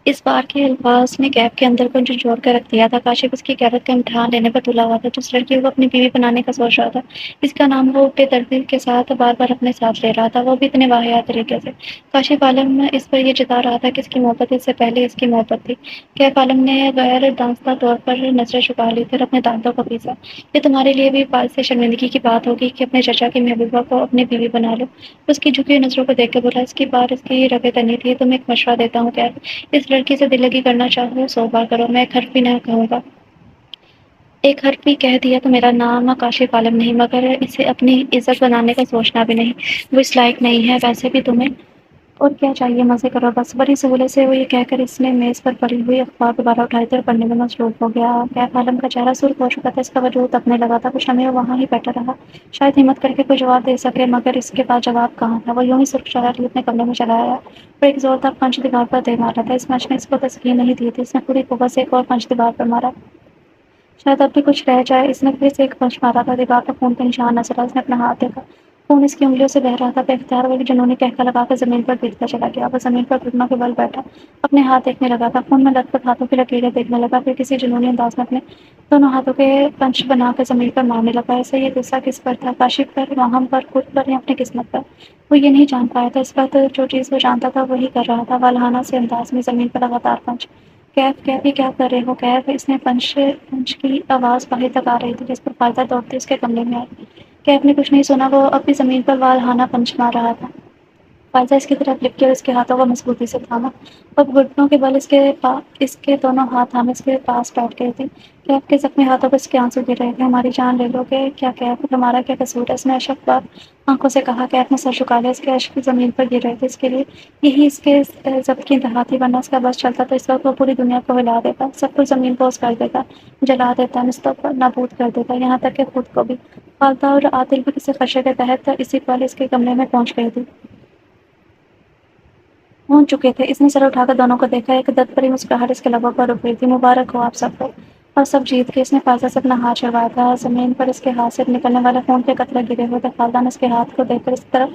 اس بار کے الفاظ نے کیف کے اندر کو جھنجھوڑ کر رکھ دیا تھا۔ کاشف اس کی غیرت کا امتحان لینے پر تلا ہوا تھا۔ جس لڑکی کو اپنی بیوی بنانے کا سوچ رہا تھا، اس کا نام وہ بے دردی کے ساتھ بار بار اپنے ساتھ لے رہا تھا، وہ بھی اتنے واہیات طریقے سے۔ کاشف عالم اس پر یہ جتا رہا تھا کہ اس کی محبت اس سے پہلے اس کی محبت تھی۔ کیف عالم نے غیر دانستہ طور پر نظریں چھپا لی تھی اور اپنے دانتوں کو پیسا۔ یہ تمہارے لیے بھی باعث شرمندگی کی بات ہوگی کہ اپنے چچا کی محبوبہ کو اپنی بیوی بنا لو۔ اس کی جھکی ہوئی نظروں کو دیکھ کے بولا، اس کی بار اس کی رگیں تنی تھی۔ تمہیں ایک مشورہ دیتا ہوں کیف، اس لڑکی سے دل لگی کرنا چاہو 100 بار کرو، میں ایک حرف بھی نہ کہوں گا۔ ایک حرف بھی کہہ دیا تو میرا نام کاشف عالم نہیں، مگر اسے اپنی عزت بنانے کا سوچنا بھی نہیں۔ وہ اس لائق نہیں ہے، ویسے بھی تمہیں اور کیا چاہیے، مزے کرو بس۔ بڑی سہولت سے وہ یہ کہہ کر اس نے میز پر پڑی ہوئی اخبار دوبارہ اٹھائی تھی اور پڑھنے میں مصروف ہو گیا۔ کیف عالم کا چہرہ سرخ ہو چکا تھا، اس کا وجود تپنے لگا تھا۔ کچھ لمحے وہ وہاں ہی بیٹھا رہا، شاید ہمت کر کے کوئی جواب دے سکے، مگر اس کے پاس جواب کہاں تھا۔ وہ یوں ہی سرخ چہرہ لیے اپنے کمرے میں چلا آیا اور ایک زوردار پنچ دیوار پر دے مارا تھا۔ اس منچ نے اس کو تسکین نہیں دی تھی، اس نے پوری قوت سے ایک اور پنچ دیوار پر مارا۔ شاید اب بھی کچھ رہ جائے۔ اس نے پھر سے ایک پنچ مارا تھا، دیوار پر خون کا نشان نظر آیا۔ اس نے اپنا ہاتھ دیکھا، خون اس کی انگلیوں سے بہہ رہا تھا۔ بے اختیار وہ جنونی قہقہ لگا کر زمین پر گرتا چلا گیا۔ وہ زمین پر گھٹنوں کے بل بیٹھا، اپنے ہاتھ دیکھنے لگا تھا، خون میں لت پت ہاتھوں کی لکیریں دیکھنے لگا، پھر کسی جنونی انداز میں اپنے دونوں ہاتھوں کے پنچ بنا کر زمین پر مارنے لگا۔ ایسے یہ غصہ کس پر تھا؟ کاشف پر، راہم پر، خود پر، یا اپنی قسمت پر؟ وہ یہ نہیں جان پایا تھا۔ اس وقت جو چیز وہ جانتا تھا وہی کر رہا تھا، والہانہ سے انداز میں زمین پر لگاتار پنچ۔ کیف، کیف یہ کیا کر رہے ہو کیف؟ اس نے پنچ کی آواز باہر تک آ رہی تھی، جس پر فائزہ دوڑتے اس کے کمرے میں آئی۔ کیف نے کچھ نہیں سنا، وہ اب بھی زمین پر والہانہ پنچ مار رہا تھا۔ فائزہ اس کی طرف لپکی اور اس کے ہاتھوں کو مضبوطی سے تھاما۔ اب گھٹنوں کے بل اس کے دونوں ہاتھ تھامے اس کے پاس بیٹھ گئے تھے۔ کیف کے زخمی ہاتھوں پر اس کے آنسو گر رہے تھے۔ ہماری جان لے لو گے کیا کیف؟ تمہارا کیا قصور ہے؟ اس نے اشک بار آنکھوں سے کہا۔ کیف نے سر جھکا لیا، اس کے اشک زمین پر گر رہے تھے۔ اس کے لیے یہی اس کے ضبط کی انتہا تھی، ورنہ اس کا بس چلتا تو اس وقت وہ پوری دنیا کو ہلا دیتا، سب کچھ زمین پوز کر دیتا، جلا دیتا، نابود کر دیتا، یہاں تک کہ خود کو بھی۔ خالدہ اور عادل بھی کسی خدشے کے تحت اسی پل اس کے کمرے میں پہنچ چکے تھے۔ اس نے سر اٹھا کر دونوں کو دیکھا، ایک درد بھری مسکراہٹ اس کے لبوں پر اٹھ رہی تھی۔ مبارک ہو آپ سب کو، اور سب جیت کے۔ اس نے فائزہ سے اپنا ہاتھ چھڑوایا تھا، زمین پر اس کے ہاتھ سے نکلنے والے خون کے قطرے گرے ہوئے تھے۔ خالدہ نے اس کے ہاتھ کو دیکھ کر اس طرف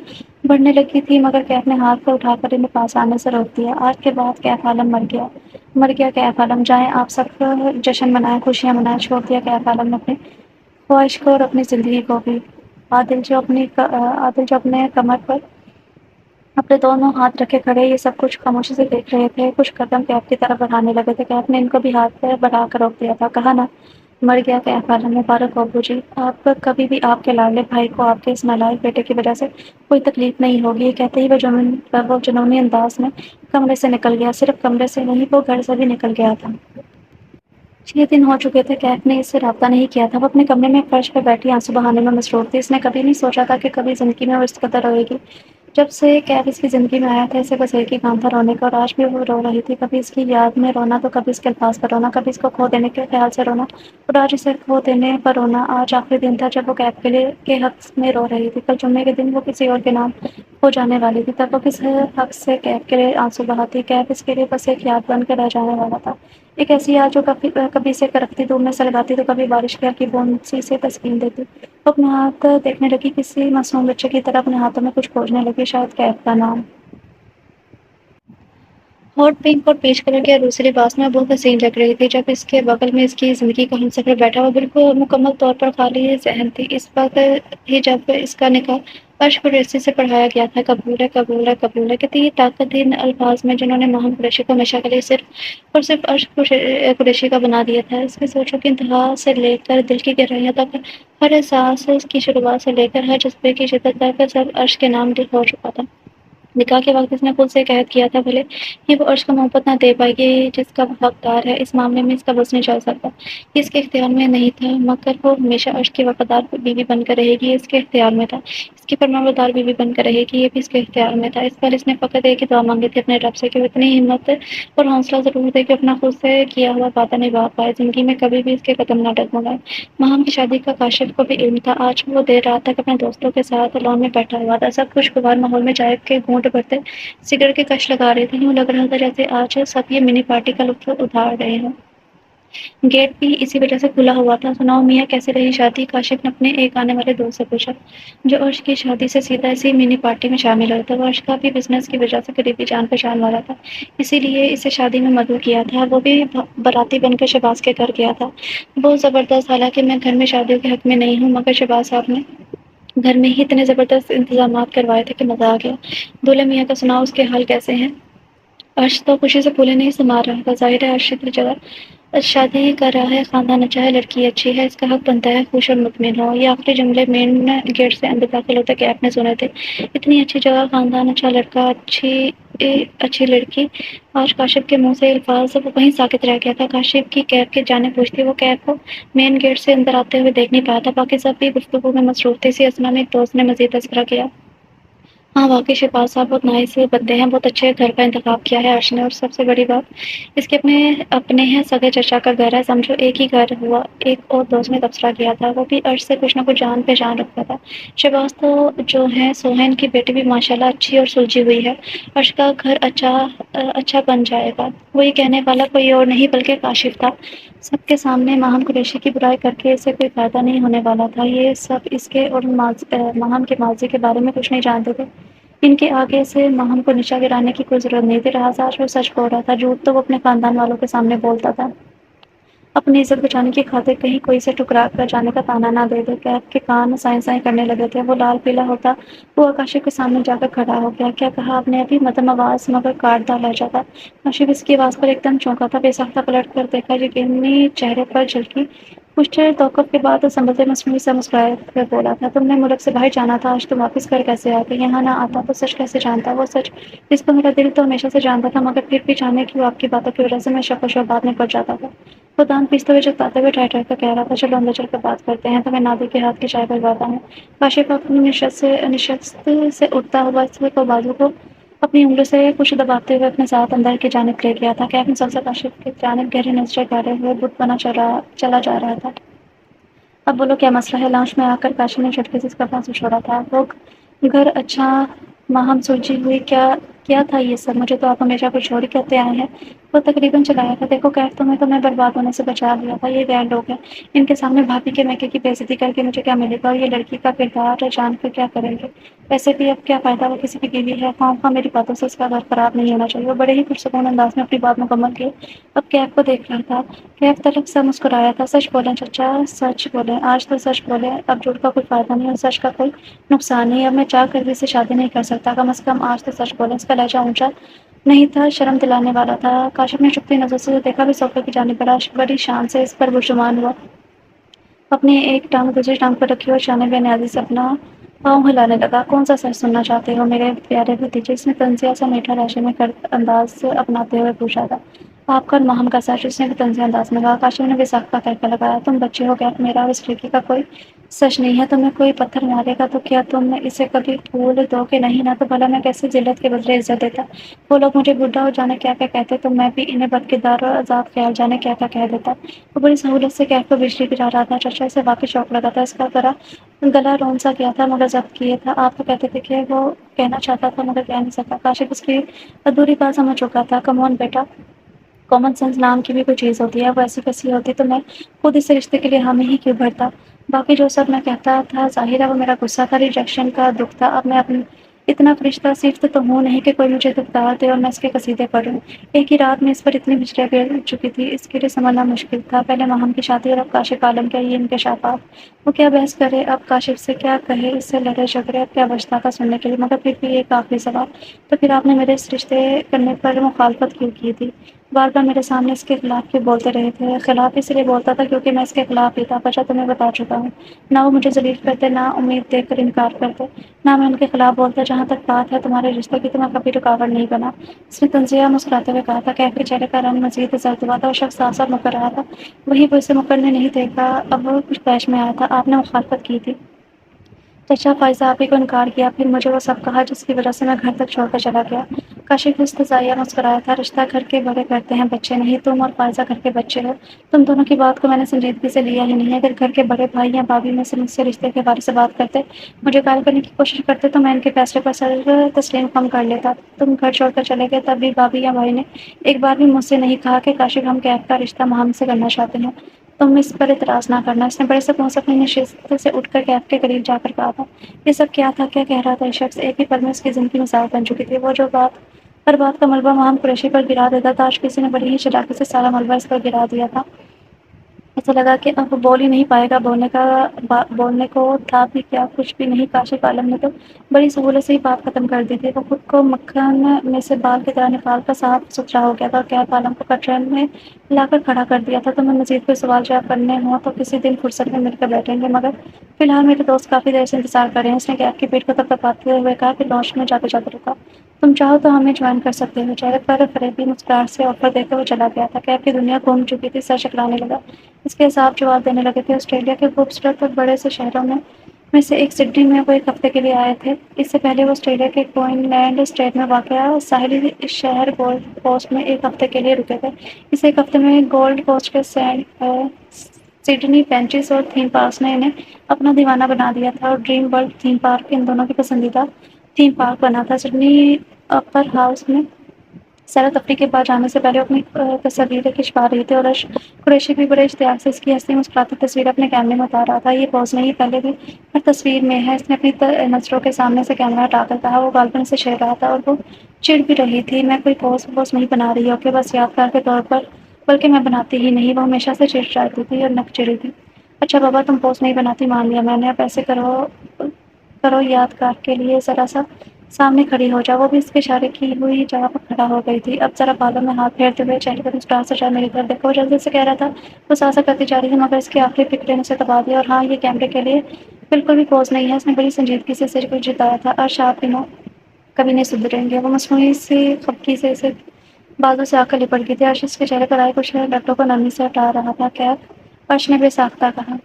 بڑھنے لگی تھی، مگر کیف نے ہاتھ کو اٹھا کر انہیں پاس آنے سے روک دیا۔ آج کے بعد کیف عالم مر گیا کیف عالم، جائیں آپ سب جشن منائیں، خوشیاں منائیں۔ چھوڑ دیا کیف عالم نے اپنی خواہش کو اور اپنی زندگی کو بھی۔ عادل جو اپنے کمر پر اپنے دونوں ہاتھ رکھے کھڑے یہ سب کچھ خاموشی سے دیکھ رہے تھے، کچھ قدم کیف کی طرف بڑھانے لگے تھے۔ کیف نے ان کو بھی ہاتھ پہ بڑھا کر روک دیا تھا، کہا نا مر گیا کیف عالم، مبارک ہو ابو جی، آپ کبھی بھی آپ کے لاڈلے بھائی کو آپ کے اس نالائق بیٹے کی وجہ سے کوئی تکلیف نہیں ہوگی۔ یہ کہتے ہی وہ جنونی انداز میں کمرے سے نکل گیا، صرف کمرے سے نہیں وہ گھر سے بھی نکل گیا تھا۔ 6 دن ہو چکے تھے کیف نے اس سے رابطہ نہیں کیا تھا، وہ اپنے کمرے میں فرش پہ بیٹھی آنسو بہانے میں مصروف تھی۔ اس نے کبھی نہیں سوچا تھا کہ کبھی زندگی میں وہ اس قدر روئے گی۔ جب سے کیف اس کی زندگی میں آیا تھا اسے بس ایک ہی کام تھا، رونے کا، اور آج بھی وہ رو رہی تھی، کبھی اس کی یاد میں رونا تو کبھی اس کے الفاظ پر رونا، کبھی اس کو کھو دینے کے خیال سے رونا، اور آج اسے کھو دینے پر رونا۔ آج آخری دن تھا جب وہ کیف کے حق میں رو رہی تھی، کل جمعے کے دن وہ کسی اور کے نام ہو جانے والی تھی، تب وہ کس حق سے کیف کے لیے آنسو بہاتی؟ کیف اس کے لیے بس ایک یاد بن کے رہ جانے والا تھا، ایک ایسی یاد جو کبھی سے کرکتی دھوپ میں سلگاتی تو کبھی بارش کی ہلکی بوند سی سے تسکین دیتی۔ وہ اپنے ہاتھ دیکھنے لگی، کسی معصوم بچے کی طرح اپنے ہاتھوں میں کچھ کھوجنے لگی، شاید کیف کا نام۔ ہاٹ پنک اور پیچ کلر کی عروسی لباس میں بہت حسین لگ رہی تھی۔ جب اس کے بغل میں اس کی زندگی کا ہمسفر بیٹھا، وہ بالکل مکمل طور پر خالی ذہن تھی۔ اس وقت ہی جب اس کا نکاح عرش قریشی سے پڑھایا گیا تھا۔ قبول ہے، قبول ہے، قبول ہے، کتنی طاقت ان الفاظ میں جنہوں نے ماہم قریشی کو ہمیشہ کے لیے صرف اور صرف عرش قریشی کا بنا دیا تھا۔ اس کی سوچوں کی انتہا سے لے کر دل کی گہرائیوں تک، ہر احساس کی شروعات سے لے کر ہر جذبے کی شدت تک، سب عرش کے نام ہو چکا تھا۔ نکاح کے وقت اس نے خود سے عہد کیا تھا، بھلے ہی وہ عرش کو محبت نہ دے پائے گی جس کا وہ حقدار ہے، اس معاملے میں اس کا بس نہیں چل سکتا، یہ اس کے اختیار میں نہیں تھا، مگر وہ ہمیشہ عرش کی وفادار بیوی بن کر رہے گی، یہ اس کے اختیار میں تھا، اس کی فرمانبردار بیوی بن کر رہے گی، یہ بھی اس کے اختیار میں تھا۔ اس پر اس نے فقط ایک ہی دعا مانگی تھی اپنے رب سے کہ وہ اتنی ہمت اور حوصلہ ضرور دے کہ اپنا خود سے کیا ہوا وعدہ نبھا پائے، زندگی میں کبھی بھی اس کے قدم نہ ڈگمگائے۔ ماہم کی شادی کا کاشف کو بھی علم تھا۔ آج وہ دیر رات تک اپنے دوستوں کے ساتھ لان میں بیٹھا ہوا تھا، سب خوشگوار ماحول میں چائے کے گھونٹ بھرتے سگریٹ کے کش لگا رہے تھے، یوں لگ رہا تھا جیسے آج سب یہ منی پارٹی کا لطف اٹھا رہے ہوں۔ گیٹ بھی اسی وجہ سے کھلا ہوا تھا۔ سناؤ میاں کیسے رہی شادی؟ کاشف نے اپنے ایک آنے والے دوست سے پوچھا، جو عرش کی شادی سے سیدھا اسی منی پارٹی میں شامل ہوا تھا۔ وہ عرش کا بھی بزنس کی وجہ سے قریبی جان پہچان والا تھا، اسی لیے اسے شادی میں مدعو کیا تھا۔ وہ بھی باراتی بن کر شہباز کے گھر گیا تھا، بہت زبردست، حالانکہ میں گھر میں شادیوں کے حق میں نہیں ہوں، مگر شہباز صاحب نے گھر میں ہی اتنے زبردست انتظامات کروائے تھے کہ مزہ آ گیا۔ دولہے میاں کا سناؤ، اس کے حال کیسے ہیں؟ عرش تو خوشی سے پھولے نہیں سما رہا تھا، ظاہر ہے عرش اتنی جگہ شادی کر رہا ہے، خاندان اچھا ہے، لڑکی اچھی ہے، اس کا حق بنتا ہے خوش اور مطمئن ہو۔ یہ آخری جملے مین گیٹ سے اندر داخل ہوتے کیف نے سنے تھے۔ اتنی اچھی جگہ، خاندان اچھا، لڑکا اچھی لڑکی، آج کاشف کے منہ سے الفاظ وہ وہیں ساکت رہ گیا تھا۔ کاشف کی کیف کی جانب پوچھتی، وہ کیف کو مین گیٹ سے اندر آتے ہوئے دیکھ نہیں پایا تھا، باقی سب بھی گفتگو میں مصروف تھے۔ اسی اثنا میں ایک دوست نے مزید تذکرہ کیا، ہاں، واقعی شہباز صاحب بہت نائس بندے ہیں، بہت اچھے گھر کا انتخاب کیا ہے عرش نے، اور سب سے بڑی بات اس کے اپنے ہیں سگے چچا کا گھر ہے، سمجھو ایک ہی گھر ہوا، ایک اور دوست نے تبصرہ کیا تھا، وہ بھی عرش سے کچھ نہ کچھ جان پہچان رکھتا تھا۔ شہباز تو جو ہے سوہین کی بیٹی بھی ماشاءاللہ اچھی اور سلجھی ہوئی ہے، عرش کا گھر اچھا بن جائے گا۔ وہ یہ کہنے والا کوئی اور نہیں بلکہ کاشف تھا۔ سب کے سامنے ماہم قریشی کی برائی کر کے اسے کوئی فائدہ نہیں ہونے والا تھا، یہ سب اس کے اور ماہم کے ماضی کے بارے میں کچھ نہیں جانتے تھے۔ ان کے آگے سے ماہم کو نیچا گرانے کی کوئی ضرورت نہیں تھی، لہٰذا آج وہ سچ بول رہا تھا، جھوٹ تو وہ اپنے خاندان والوں کے سامنے بولتا تھا۔ اپنی عزت بچانے کی خاطر کہیں کوئی سے ٹکرا کر جانے کا طعنہ نہ دے دے۔ کیف کے کان سائیں سائیں کرنے لگے تھے، وہ لال پیلا ہوتا ہوا کاشف کے سامنے جا کر کھڑا ہو گیا۔ کیا کہا آپ نے ابھی؟ مدھم آواز مگر کاٹتا لہجہ تھا۔ کاشف اس کی آواز پر ایک دم چونکا تھا، بے ساختہ پلٹ کر دیکھا، یقینی چہرے پر جھلکی کچھ توقف کے بعد سنبھلتے مصنوعی سا مسکرائے کر بولا تھا، تم نے ملک سے باہر جانا تھا، آج تم واپس گھر کیسے آتے؟ یہاں نہ آتا تو سچ کیسے جانتا؟ وہ سچ جس کو میرا دل تو ہمیشہ سے جانتا تھا، مگر پھر بھی جانے کیوں آپ کی باتوں کی وجہ سے میں شک و شبہات میں پڑ جاتا تھا۔ وہ دانت پیستے ہوئے جتاتے ہوئے ٹھہر ٹھہر کر کہہ رہا تھا، چلو اندر چل کر بات کرتے ہیں، تمہیں نادی کے ہاتھ کی چائے پلواتا ہوں۔ کاشف اپنی نشست سے اٹھتا ہوا اس کو بازو کو اپنی انگلیوں سے کچھ دباتے ہوئے اپنے ساتھ اندر کی جانب لے گیا تھا۔ کیف مسلسل کاشف کی جانب گہری نظریں ڈالے ہوئے بت بنا چلا جا رہا تھا۔ اب بولو کیا مسئلہ ہے؟ لاؤنج میں آ کر کاشف نے جھٹکے سے اس کا پاس چھوڑا تھا۔ وہ گھر اچھا ماہم سلجھی ہوئی، کیا تھا یہ سب؟ مجھے تو آپ ہمیشہ کچھ اور ہی کہتے آئے ہیں۔ وہ تقریباً چلایا تھا، دیکھو کیف، تمہیں تو میں برباد ہونے سے بچا لیا تھا، یہ غیر لوگ ہیں، ان کے سامنے بھابھی کے میکے کی بے عزتی کر کے مجھے کیا ملے گا؟ اور یہ لڑکی کا کردار جان کر کیا کریں گے؟ ویسے بھی اب کیا فائدہ، وہ کسی کی بیوی ہے، خواہ میری باتوں سے اس کا گھر خراب نہیں ہونا چاہیے۔ وہ بڑے ہی پرسکون انداز میں اپنی بات مکمل کی، اب کیف کو دیکھ رہا تھا۔ کیف تلخ سا مسکرایا تھا، سچ بولیں چچا، سچ بولیں، آج تو سچ بولیں، اب جھوٹ کا کوئی فائدہ نہیں اور سچ کا کوئی نقصان نہیں، اب میں چاہ کر بھی اسے شادی نہیں کر سکتا، کم از کم آج تو سچ بولیں۔ اس کا لہجہ اونچا نہیں تھا، شرم دلانے والا تھا۔ کاشف نے چپتی نظر سے دیکھا، بھی صوفے کی جانب بڑھا، بڑی شان سے اس پر گشمان ہوا، اپنی ایک ٹانگ دوسری ٹانگ پر رکھی اور شانے بے نیازی سے اپنا پاؤں ہلانے لگا۔ کون سا سچ سننا چاہتے ہو میرے پیارے بھتیجے؟ اس نے طنزیہ سا میٹھا لہجے میں انداز سے اپناتے ہوئے پوچھا تھا۔ آپ کا اور ماہم کا سچ، اس نے بھی طنزیہ انداز میں کہا۔ کاشف نے بے ساختہ کہہ لگایا، تم بچے ہو، کیف، میرا اور اس لڑکی کا کوئی سچ نہیں ہے، تمہیں کوئی پتھر مارے گا تو کیا تم اسے کبھی پھول دو گے نہیں نا؟ تو بھلا میں کیسے ذلت کے بدلے عزت دیتا؟ وہ لوگ مجھے بڈھا اور جانے کیا کیا کہتے تو میں بھی انہیں بد کردار اور عذاب خیال جانے کیا کیا کہہ دیتا۔ وہ بڑی سہولت سے کیف کو بجلی گرا رہا تھا، چچا اسے واقعی شوق لگا تھا، اس کا گلا رون سا کیا تھا مگر ضبط کیے تھا۔ آپ تو کہتے تھے کہ وہ کہنا چاہتا تھا مگر کہہ نہیں سکا۔ کاشف اس کی ادھوری بات سمجھ چکا تھا۔ کم آن بیٹا، کامن سینس نام کی بھی کوئی چیز ہوتی ہے، وہ ایسی ویسی ہوتی تو میں خود اس رشتے کے لیے حامی ہی کیوں بھرتا؟ باقی جو سب میں کہتا تھا ظاہر ہے وہ میرا غصہ تھا، ریجیکشن کا دکھ تھا۔ اب میں اتنا فرشتہ صفت تو ہوں نہیں کہ کوئی مجھے دکھدار دے اور میں اس کے قصیدے پڑھوں۔ ایک ہی رات میں اس پر اتنی بجلیاں گر چکی تھی، اس کے لیے سنبھلنا مشکل تھا، پہلے ماہم کی شادی اور اب کاشف عالم کے یہ انکشافات۔ وہ کیا بحث کرے اب، کاشف سے کیا کہے، اس سے لڑے جھگڑے، اب کیا بچتا تھا سننے کے لیے؟ مگر پھر بھی ایک آخری سوال، تو پھر آپ نے میرے اس رشتے کرنے پر مخالفت کیوں کی تھی؟ بار بار میرے سامنے اس کے خلاف کیوں بولتے رہے تھے؟ خلاف اس لیے بولتا تھا کیونکہ میں اس کے خلاف ہی تھا، وجہ تمہیں بتا چکا ہوں۔ نہ وہ مجھے ذلیل کرتے، نہ امید دے کر انکار کرتے، نہ میں ان کے خلاف بولتا، جہاں تک بات ہے تمہارے رشتے کی تو میں کبھی رکاوٹ نہیں بنا۔ اس نے طنزیہ مسکراتے ہوئے کہا تھا۔ کیف کے چہرے کا رنگ مزید زرد ہوا تھا، وہ شخص صاف صاف مکر رہا تھا، وہیں وہ اسے مکرنے نہیں دیکھا۔ اب وہ کچھ طیش میں آیا تھا، آپ نے مخالفت کی تھی چچا، فائزہ آپی کو انکار کیا، پھر مجھے وہ سب کہا جس کی وجہ سے میں گھر تک چھوڑ کر چلا گیا۔ کاشف نے استحضائیہ مسکرایا تھا، رشتہ گھر کے بڑے کرتے ہیں، بچے نہیں، تم اور فائزہ گھر کے بچے ہو، تم دونوں کی بات کو میں نے سنجیدگی سے لیا ہی نہیں۔ اگر گھر کے بڑے بھائی یا بھابھی میں سے مجھ سے رشتے کے حوالے سے بات کرتے، مجھے قائل کرنے کی کوشش کرتے تو میں ان کے فیصلے پر سر تسلیم خم کر لیتا۔ تم گھر چھوڑ کر چلے گئے، تب بھی بھابھی یا بھائی نے ایک بار بھی مجھ سے نہیں کہا کہ کاشف ہم کیف کا رشتہ ماہم سے کرنا چاہتے ہیں، تم اس پر اعتراض نہ کرنا۔ اس نے بڑے سکون سے اپنی نشست سے اٹھ کر کیف کے قریب جا کر کہا تھا۔ یہ سب کیا تھا؟ کیا کہہ رہا تھا یہ شخص؟ ایک ہی پل میں اس کی زندگی مثال بن چکی تھی، وہ جو ہر بات کا ملبہ ماہم قریشی پر گرا دیتا تھا، آج کسی نے بڑی ہی چلاکی سے سارا ملبہ اس پر گرا دیا تھا۔ اسے لگا کہ اب وہ بول ہی نہیں پائے گا، بولنے کو تھا بھی کیا، کچھ بھی نہیں۔ کاشف عالم نے تو بڑی سہولت سے ہی بات ختم کر دی تھی، وہ خود کو مکھن میں سے بال کی طرح نکال کر صاف ستھرا ہو گیا تھا اور کیف عالم کو کٹرے میں لا کر کھڑا کر دیا تھا۔ تمہیں مزید کوئی سوال جواب کرنے ہوں تو کسی دن فرصت میں مل کر بیٹھیں گے، مگر فی الحال میرے دوست کافی دیر سے انتظار کر رہے ہیں۔ اس نے کیف کی پیٹھ کو تھپتھپاتے ہوئے کہا، پھر لاؤنج میں جاتے جاتے رکا، تم چاہو تو ہمیں جوائن کر سکتے ہو۔ چہرے پر فریبی مسکراہٹ سے آفر دے کر وہ چلا گیا تھا۔ کیف کی دنیا گھوم چکی تھی، سر چکرانے لگا، اس کے حساب جواب دینے لگے تھے۔ آسٹریلیا کے خوبصورت اور بڑے سے شہروں میں میں سے ایک سڈنی میں وہ ایک ہفتے کے لیے آئے تھے۔ اس سے پہلے وہ آسٹریلیا کے کوئن لینڈ اسٹیٹ میں واقع ساحلی شہر گولڈ کوسٹ میں ایک ہفتے کے لیے رکے تھے۔ اس ایک ہفتے میں گولڈ کوسٹ کے سڈنی بینچز اور تھیم پارکس نے انہیں اپنا دیوانہ بنا دیا تھا، اور ڈریم ورلڈ تھیم پارک ان دونوں کی پسندیدہ تھیم پارک بنا تھا۔ سڈنی اپر ہاؤس میں سیر و تفریح کے بعد جانے سے پہلے وہ اپنی تصاویریں کھنچوا رہی تھی، اور قریشی بھی بڑے اشتیاق سے اس کی ہنسی مسکراتی تصویر اپنے کیمرے میں اتار رہا تھا۔ یہ پوز نہیں، پہلے بھی ہر تصویر میں ہے۔ اس نے اپنی نظروں کے سامنے سے کیمرہ ہٹا کر کہا۔ وہ غالباً اسے چھیڑ رہا تھا، اور وہ چڑ بھی رہی تھی۔ میں کوئی پوز نہیں بنا رہی، اوکے، بس یادگار کے طور پر، بلکہ میں بناتی ہی نہیں۔ وہ ہمیشہ سے چڑچڑاتی تھی اور نک چڑھی تھی۔ اچھا بابا، تم پوز نہیں بناتی، مان لیا میں نے، اب ایسے کرو یادگار کے لیے ذرا سا سامنے کھڑی ہو جاؤ۔ وہ بھی اس کے اشارے کی ہوئی جگہ پر کھڑا ہو گئی تھی، اب ذرا بالوں میں ہاتھ پھیرتے ہوئے چہرے پر مسکراہٹ سے شاید میری طرف دیکھو۔ وہ جلدی سے کہہ رہا تھا، وہ سانسیں کرتی جا رہی تھی، مگر اس کی آخری فکریں نے اسے دبا دیا۔ اور ہاں، یہ کیمرے کے لیے بالکل بھی پوز نہیں ہے۔ اس نے بڑی سنجیدگی سے اسے کچھ جتایا تھا۔ عرش، آپ دنوں کبھی نہیں سدھریں گے۔ وہ مصنوعی سی خفگی سے اسے بازو سے آ کر لپٹ گئی تھی۔ عرش اس کے چہرے پر آئے کچھ لٹوں کو نرمی سے ہٹا رہا تھا۔ کیف، عرش نے بے ساختہ کہا۔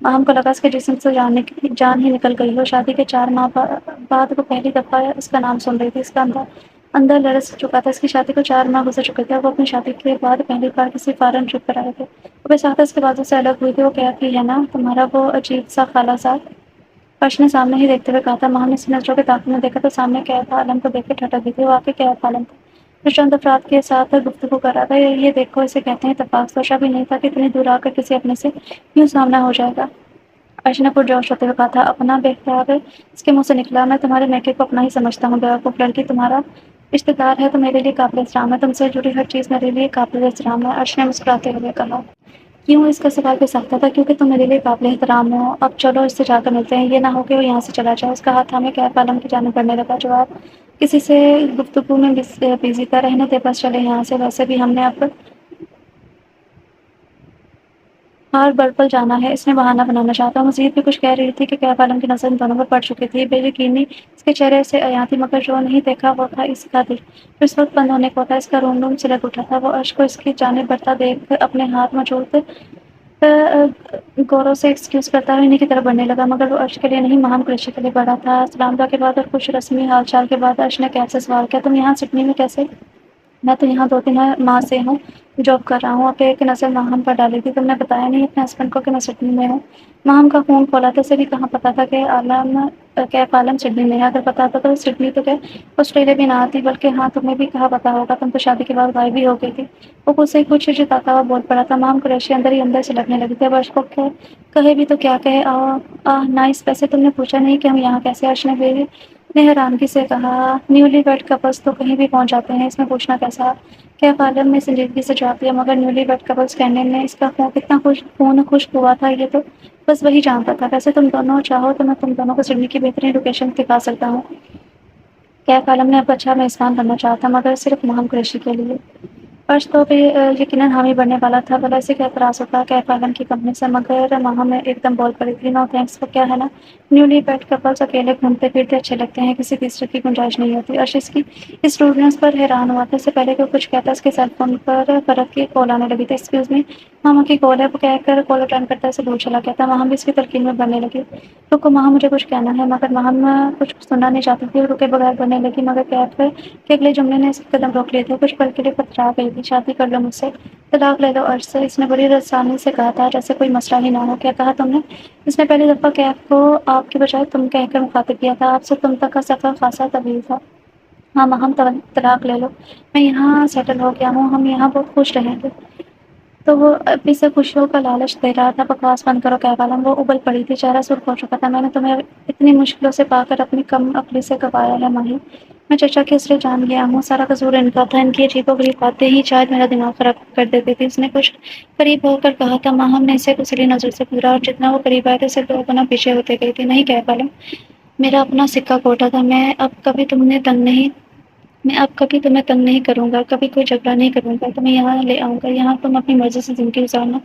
ماہم کو لگا اس کے جسم سے جان ہی نکل گئی ہو۔ شادی کے 4 ماہ بعد وہ پہلی دفعہ اس کا نام سن رہی تھی۔ اس کا اندر لرز چکا تھا۔ اس کی شادی کو 4 ماہ گزر چکے تھے، اور وہ اپنی شادی کے بعد پہلی بار کسی فارن ٹرپ پر آئے تھے۔ وہ بے ساختہ اس کے بازو سے الگ ہوئی تھی۔ وہ کیف ہی ہے نا تمہارا وہ عجیب سا خالہ زاد؟ عرش نے سامنے ہی دیکھتے ہوئے کہا تھا۔ ماہم نے اس نظروں کے تعاقب میں دیکھا تو سامنے کیف عالم کو دیکھ کے ٹھٹک گئی تھی۔ وہ واقعی کیف عالم تھا جو چند افراد کے ساتھ گفتگو کر رہا تھا۔ یہ دیکھو، اسے کہتے ہیں اتفاق۔ سوچا بھی نہیں تھا کہ اتنی دور آ کر کسی اپنے سے یوں سامنا ہو جائے گا۔ عرش نے پرجوش ہوتے ہوئے کہا تھا۔ اپنا بے خیال اس کے منہ سے نکلا۔ میں تمہارے میکے کو اپنا ہی سمجھتا ہوں، بیوقوف لڑکی، تمہارا رشتہ دار ہے تو میرے لیے قابل احترام ہے، تم سے جڑی ہر چیز میرے لیے قابل احترام ہے۔ عرش نے مسکراتے ہوئے کہا۔ کیوں؟ اس کا سوال بے ساختہ تھا۔ کیونکہ تم میرے لیے قابل احترام ہو۔ اب چلو اس سے جا کر ملتے ہیں، یہ نہ ہو کہ وہ یہاں سے چلا جائے۔ اس کا ہاتھ تھامے کیف عالم کی جانب بڑھنے لگا۔ جواب کسی سے گفتگو میں بزی تھا، رہنے دے، بس چلے یہاں سے، ویسے بھی ہم نے اب ہاربرپل جانا ہے۔ اس نے بہانہ بنانا چاہا تھا۔ مزید بھی کچھ کہہ رہی تھی کہ کیف عالم کی نظر ان دونوں پر پڑ چکی تھی۔ بے یقینی اس کے چہرے سے عیاں تھی، مگر جو نہیں دیکھا وہ تھا اس کا دل، جو اس وقت بند ہونے کو تھا۔ اس کا روم سلگ اٹھا تھا۔ وہ عرش کو اس کی جانب بڑھتا دیکھ اپنے ہاتھ مچولتے غوروں سے ایکسکیوز کرتا ہوئے انہیں کی طرف بڑھنے لگا، مگر وہ عرش کے لیے نہیں، ماہم قریشی کے لیے بڑھا تھا۔ سلام دعا کے بعد اور کچھ رسمی حال چال کے بعد عرش نے کیف سے سوال کیا، تم یہاں سڈنی میں کیسے؟ میں تو یہاں 2-3 ماہ سے ہوں، جاب کر رہا ہوں۔ اب ایک نظر ماہم پر ڈالی تھی۔ تم نے بتایا نہیں اپنے ہسبینڈ کو کہ میں سڈنی میں ہوں؟ ماہم کا خون کھولا تھا۔ اسے بھی کہاں پتا تھا کہ کیف عالم سڈنی میں ہے؟ اگر پتا تھا تو سڈنی تو کہ آسٹریلیا بھی نہ آتی، بلکہ ہاں، تمہیں بھی کہاں پتا ہوگا، تم تو شادی کے بعد غائب ہی ہو گئی تھی۔ وہ خود سے کچھ جتاتا ہوا بول پڑا تھا۔ ماہم قریشی اندر ہی اندر سے لگنے لگی تھی۔ اب عرش کو کہے بھی تو کیا کہے۔ نائس، ویسے تم نے پوچھا نہیں کہ ہم یہاں کیسے؟ عرش نے حیرانگی سے کہا۔ نیولی ویڈ کپلز تو کہیں بھی پہنچ جاتے ہیں، اس میں پوچھنا کیسا؟ کیف عالم نے سنجیدگی سے جواب دیا۔ مگر نیولی ویڈ کپلز کہنے میں اس کا کتنا خون خشک ہوا تھا، یہ تو بس وہی جانتا تھا۔ ویسے تم دونوں چاہو تو میں تم دونوں کو سڈنی کی بہترین لوکیشن دکھا سکتا ہوں۔ کیف عالم نے اب اچھا میزبان بننا چاہا تھا، مگر صرف ماہم قریشی کے لیے۔ عرش تو یقیناً حامی بننے والا تھا، بھلا اسے کیا اعتراض ہوتا کیف عالم کی کمپنی سے، مگر ماہم ایک دم بول پڑی تھی۔ نو تھینکس، وہ کیا ہے نا، نیولی ویڈ کپلز اکیلے گھومتے پھرتے اچھے لگتے ہیں، کسی تیسرے کی گنجائش نہیں ہوتی۔ عرش اس کی اس روڈنس پر حیران ہوا تھا۔ اس سے پہلے کہ وہ کچھ کہتا، اس کے سیل فون پر فرد کی کال آنے لگی تھی۔ ایکسکیوز می، ماما کی کال ہے، وہ کہہ کر کال اٹینڈ کرتا اسے دور چلا گیا تھا۔ ماہم بھی اس کی تلقین میں بڑھنے لگی۔ رکو ماہم، مجھے کچھ کہنا ہے۔ مگر ماہم کچھ سننا نہیں چاہتی تھی، وہ رکے بغیر بڑھنے لگی، مگر کیف کے اگلے جملے نے اس قدم روک لیے تھے۔ کچھ پل کے لیے کترا گئی تھی۔ شادی کر لو مجھ سے، طلاق لے لو عرش سے، اس نے بڑی رسانی سے کہا تھا، جیسے کوئی مسئلہ ہی نہ ہو۔ کیا کہا تم نے؟ اس نے پہلی دفعہ کیف کو آپ کی بجائے تم کہہ کر مخاطب کیا تھا۔ آپ سے تم تک کا سفر خاصا طویل تھا۔ ہاں ماہم، طلاق لے لو، میں یہاں سیٹل ہو گیا ہوں، ہم یہاں بہت خوش رہیں گے۔ تو وہ اب اسے خوشیوں کا لالچ دے رہا تھا۔ بکواس بند کرو کیف عالم، وہ ابل پڑی تھی، چہرہ سرخ ہو چکا تھا۔ میں نے تمہیں اتنی مشکلوں سے پا کر اپنی کم عقلی سے گوایا ہے ماہی، میں چچا کے اسرے جان گیا ہوں، سارا قصور ان کا تھا، ان کی عجیب و غریب باتیں ہی شاید میرا دماغ خراب کر دیتی تھی۔ اس نے کچھ قریب ہو کر کہا تھا۔ ماہم نے اسے کسلی نظر سے گھورا، اور جتنا وہ قریب آئے تھے اسے 2 گنا پیچھے ہوتے گئی تھی۔ نہیں کیف عالم، میرا اپنا سکہ کوٹا تھا، میں اب کبھی تمہیں تنگ نہیں کروں گا، کبھی کوئی جھگڑا نہیں کروں گا، تمہیں یہاں لے آؤں گا، یہاں تم اپنی مرضی سے زندگی گزارنا،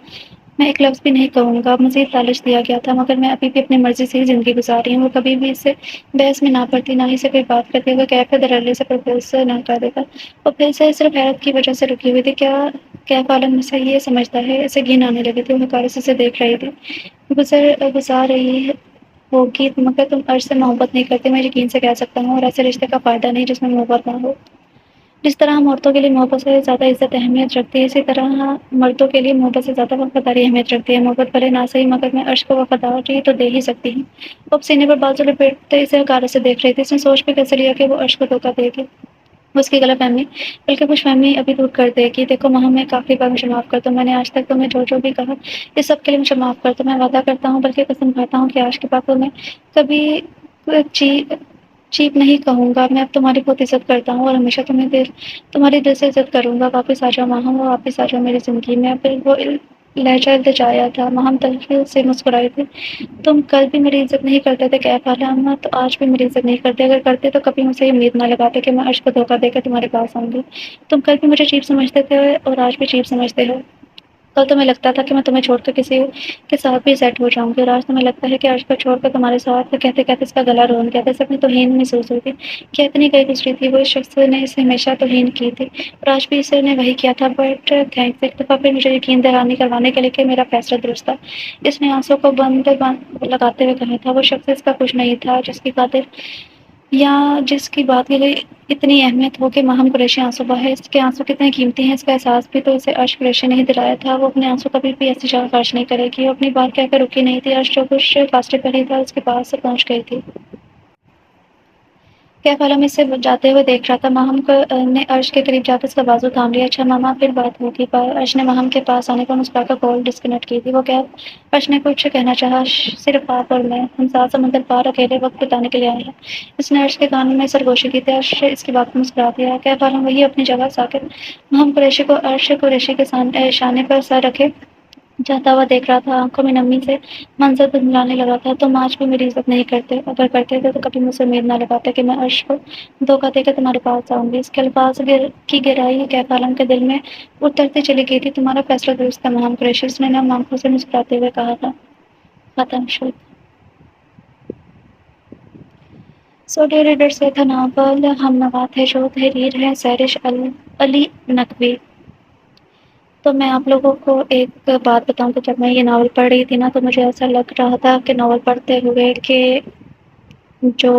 میں ایک لفظ بھی نہیں کہوں گا۔ مزید لالچ دیا گیا تھا، مگر میں ابھی بھی اپنی مرضی سے ہی زندگی گزار رہی ہوں۔ وہ کبھی بھی اس سے بحث میں نہ پڑتی، نہ ہی سے کوئی بات کرتی۔ اگر کیف دھڑلے سے پرپوز نہ کر دیتا، وہ پھر سے صرف حیرت کی وجہ سے رکی ہوئی تھی۔ کیا کیف عالم سے یہ سمجھتا ہے؟ اسے گھن آنے لگی تھی، وہ حقارت سے اسے دیکھ رہی تھی۔ گزار رہی ہے ہوگی مگر تم عرش سے محبت نہیں کرتے، میں یقین سے کہہ سکتا ہوں، اور ایسے رشتے کا فائدہ نہیں جس میں محبت نہ ہو۔ جس طرح ہم عورتوں کے لیے محبت سے زیادہ عزت اہمیت رکھتے ہیں، اسی طرح مردوں کے لیے محبت سے زیادہ وفاداری اہمیت رکھتی ہے۔ محبت بھلے نہ صحیح مگر میں عرش کو وفاداری تو دے ہی سکتی ہوں۔ وہ اب سینے پر بازو لپیٹتے اسے حقارت سے دیکھ رہی تھی۔ اس نے سوچ بھی کیسے لیا کہ وہ عرش کو دھوکہ دے گی، اس کی غلط فہمی بلکہ خوش فہمی ابھی دور کر دے گی۔ دیکھو ماں، میں کافی بار مجھے معاف کر دو، میں نے آج تک تمہیں جو بھی کہا یہ سب کے لیے مجھے معاف کر دو۔ میں وعدہ کرتا ہوں بلکہ قسم کھاتا ہوں کہ آج کے بعد تمہیں کبھی چیپ نہیں کہوں گا۔ میں اب تمہاری بہت عزت کرتا ہوں اور ہمیشہ تمہاری دل سے عزت کروں گا۔ واپس آ جاؤ ماہم، وہ واپس آ جاؤ میری زندگی میں۔ پھر وہ لہجہ التجایا تھا۔ ماہم تلخی سے مسکرائی تھی۔ تم کل بھی میری عزت نہیں کرتے تھے کیف عالم، تو آج بھی میری عزت نہیں کرتے۔ اگر کرتے تو کبھی مجھ سے یہ امید نہ لگاتے کہ میں عرش کو دھوکہ دے کر تمہارے پاس آؤں گی۔ تم کل بھی مجھے چیپ سمجھتے تھے اور آج بھی چیپ سمجھتے ہو۔ کل تمہیں لگتا تھا کہ میں تمہیں چھوڑ کر کسی کے ساتھ بھی سیٹ ہو جاؤں گی، اور آج تمہیں لگتا ہے کہ عرش کو چھوڑ کر تمہارے ساتھ کہتے کہتے اس کا گلا روند گیا تھا۔ اس اپنی توہین محسوس ہوئی تھی کہ اتنی گئی گزری تھی وہ، اس شخص نے اسے ہمیشہ توہین کی تھی اور آج بھی اسے نے وہی کیا تھا۔ بٹ تھینکس ایک دفعہ پھر مجھے یقین دہانی کروانے کے لیے کہ میرا فیصلہ درست تھا۔ اس نے آنسوں کو بند لگاتے ہوئے کہا تھا۔ وہ شخص اس کا کچھ نہیں تھا جس کی خاطر یا جس کی بات کے لیے اتنی اہمیت ہو کہ ماہم قریشی آنسو بہائے۔ اس کے آنسو کتنے قیمتی ہیں، اس کا احساس بھی تو اسے عرش قریشی نے ہی دلایا تھا۔ وہ اپنے آنسو کبھی بھی ایسی جگہ خرچ نہیں کرے گی۔ وہ اپنی بات کہہ کر رکی نہیں تھی۔ عرش جو کچھ فاصلے پر ہی تھا اس کے پاس سے پہنچ گئی تھی۔ کیف عالم اسے جاتے ہوئے دیکھ رہا تھا۔ ماہم نے عرش کے قریب جا کر اس کا بازو تھام لیا۔ اچھا ماما، پھر بات ہوگی۔ پر عرش نے ماہم کے پاس آنے پر مسکرا کر کال ڈسکنیکٹ کی تھی۔ وہ کیف، عرش نے کچھ کہنا چاہا، صرف آپ اور میں، ہم سات سمندر پار اکیلے وقت بتانے کے لیے آئے ہیں۔ اس نے عرش کے کانوں میں سرگوشی کی تھی۔ عرش اس کی بات پر مسکرا دیا۔ کیف عالم وہی اپنی جگہ ساکت ماہم قریشی کو عرش قریشی کے شانے پر سر رکھے جاتا ہوا دیکھ رہا تھا۔ آنکھوں میں نمی سے منظر دھندلانے لگا تھا۔ تم آج بھی میری عزت نہیں کرتے، اگر کرتے تھے تو کبھی مجھ سے امید نہ لگاتے کہ میں عرش کو دھوکہ دے کر تمہارے پاس آؤں گی۔ اس کے الفاظ کی گہرائی کیف عالم کے دل میں اترتی چلی گئی تھی۔ تمہارا فیصلہ درست ہے ماہم قریشی، اس نے نم آنکھوں سے مسکراتے ہوئے کہا تھا۔ ختم شد۔ سو ریڈر سے تھا ناول ہم نوا ہے، جو تحریر ہے سہرش علی نقوی۔ تو میں آپ لوگوں کو ایک بات بتاؤں کہ جب میں یہ ناول پڑھ رہی تھی نا تو مجھے ایسا لگ رہا تھا کہ ناول پڑھتے ہوئے کہ جو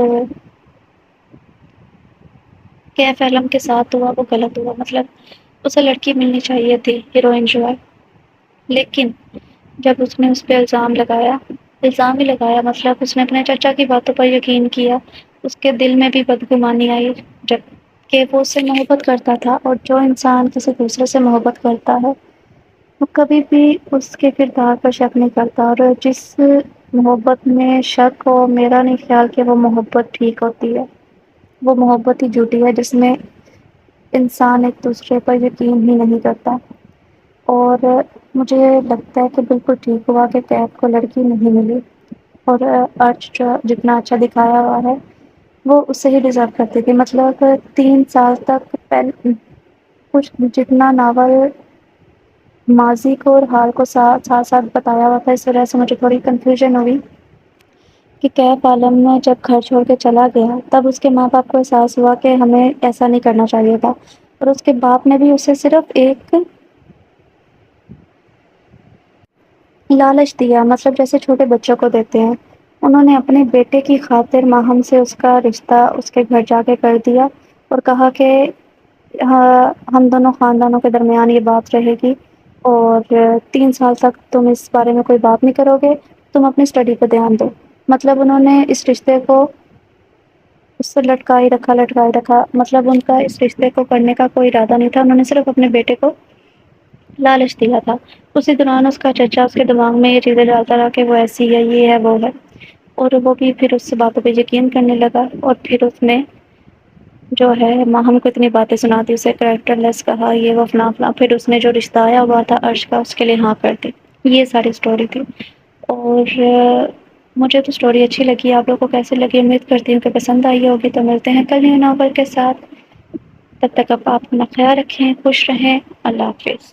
کیف عالم کے ساتھ ہوا وہ غلط ہوا۔ مطلب اسے لڑکی ملنی چاہیے تھی، ہیروئن جو ہے، لیکن جب اس نے اس پہ الزام ہی لگایا، مطلب اس نے اپنے چچا کی باتوں پر یقین کیا، اس کے دل میں بھی بدگمانی آئی جب کہ وہ اس سے محبت کرتا تھا، اور جو انسان کسی دوسرے سے محبت کرتا ہے وہ کبھی بھی اس کے کردار پر شک نہیں کرتا، اور جس محبت میں شک ہو، میرا نہیں خیال کہ وہ محبت ٹھیک ہوتی ہے۔ وہ محبت ہی جھوٹی ہے جس میں انسان ایک دوسرے پر یقین ہی نہیں کرتا۔ اور مجھے لگتا ہے کہ بالکل ٹھیک ہوا کہ کیف کو لڑکی نہیں ملی، اور عرش جو جتنا اچھا دکھایا ہوا ہے وہ اس سے ہی ڈیزرو کرتی تھی۔ مطلب 3 سال تک کچھ جتنا ناول ماضی کو اور حال کو ساتھ ساتھ بتایا ہوا تھا، اس وجہ سے مجھے تھوڑی کنفیوژن ہوئی کہ کیف عالم میں جب گھر چھوڑ کے چلا گیا تب اس کے ماں باپ کو احساس ہوا کہ ہمیں ایسا نہیں کرنا چاہیے تھا، اور اس کے باپ نے بھی اسے صرف ایک لالچ دیا، مطلب جیسے چھوٹے بچوں کو دیتے ہیں۔ انہوں نے اپنے بیٹے کی خاطر ماہم سے اس کا رشتہ اس کے گھر جا کے کر دیا اور کہا کہ ہم دونوں خاندانوں کے درمیان یہ بات رہے گی، اور 3 سال تک تم اس بارے میں کوئی بات نہیں کرو گے، تم اپنی اسٹڈی پہ دھیان دو۔ مطلب انہوں نے اس رشتے کو اس سے لٹکائی رکھا، مطلب ان کا اس رشتے کو کرنے کا کوئی ارادہ نہیں تھا، انہوں نے صرف اپنے بیٹے کو لالچ دیا تھا۔ اسی دوران اس کا چچا اس کے دماغ میں یہ چیزیں ڈالتا رہا کہ وہ ایسی ہے، یہ ہے، وہ ہے، اور وہ بھی پھر اس باتوں پہ یقین کرنے لگا، اور پھر اس نے جو ہے ماہم کو اتنی باتیں سنا دی، اسے کریکٹر لیس کہا، یہ وہ فلاں فلاں، پھر اس نے جو رشتہ آیا ہوا تھا عرش کا اس کے لیے ہاں کر دی۔ یہ ساری سٹوری تھی، اور مجھے تو سٹوری اچھی لگی۔ آپ لوگوں کو کیسے لگی؟ امید کرتی ہوں کہ پسند آئی ہوگی۔ تو ملتے ہیں کل نیو ناول کے ساتھ، تب تک آپ اپنا خیال رکھیں، خوش رہیں، اللہ حافظ۔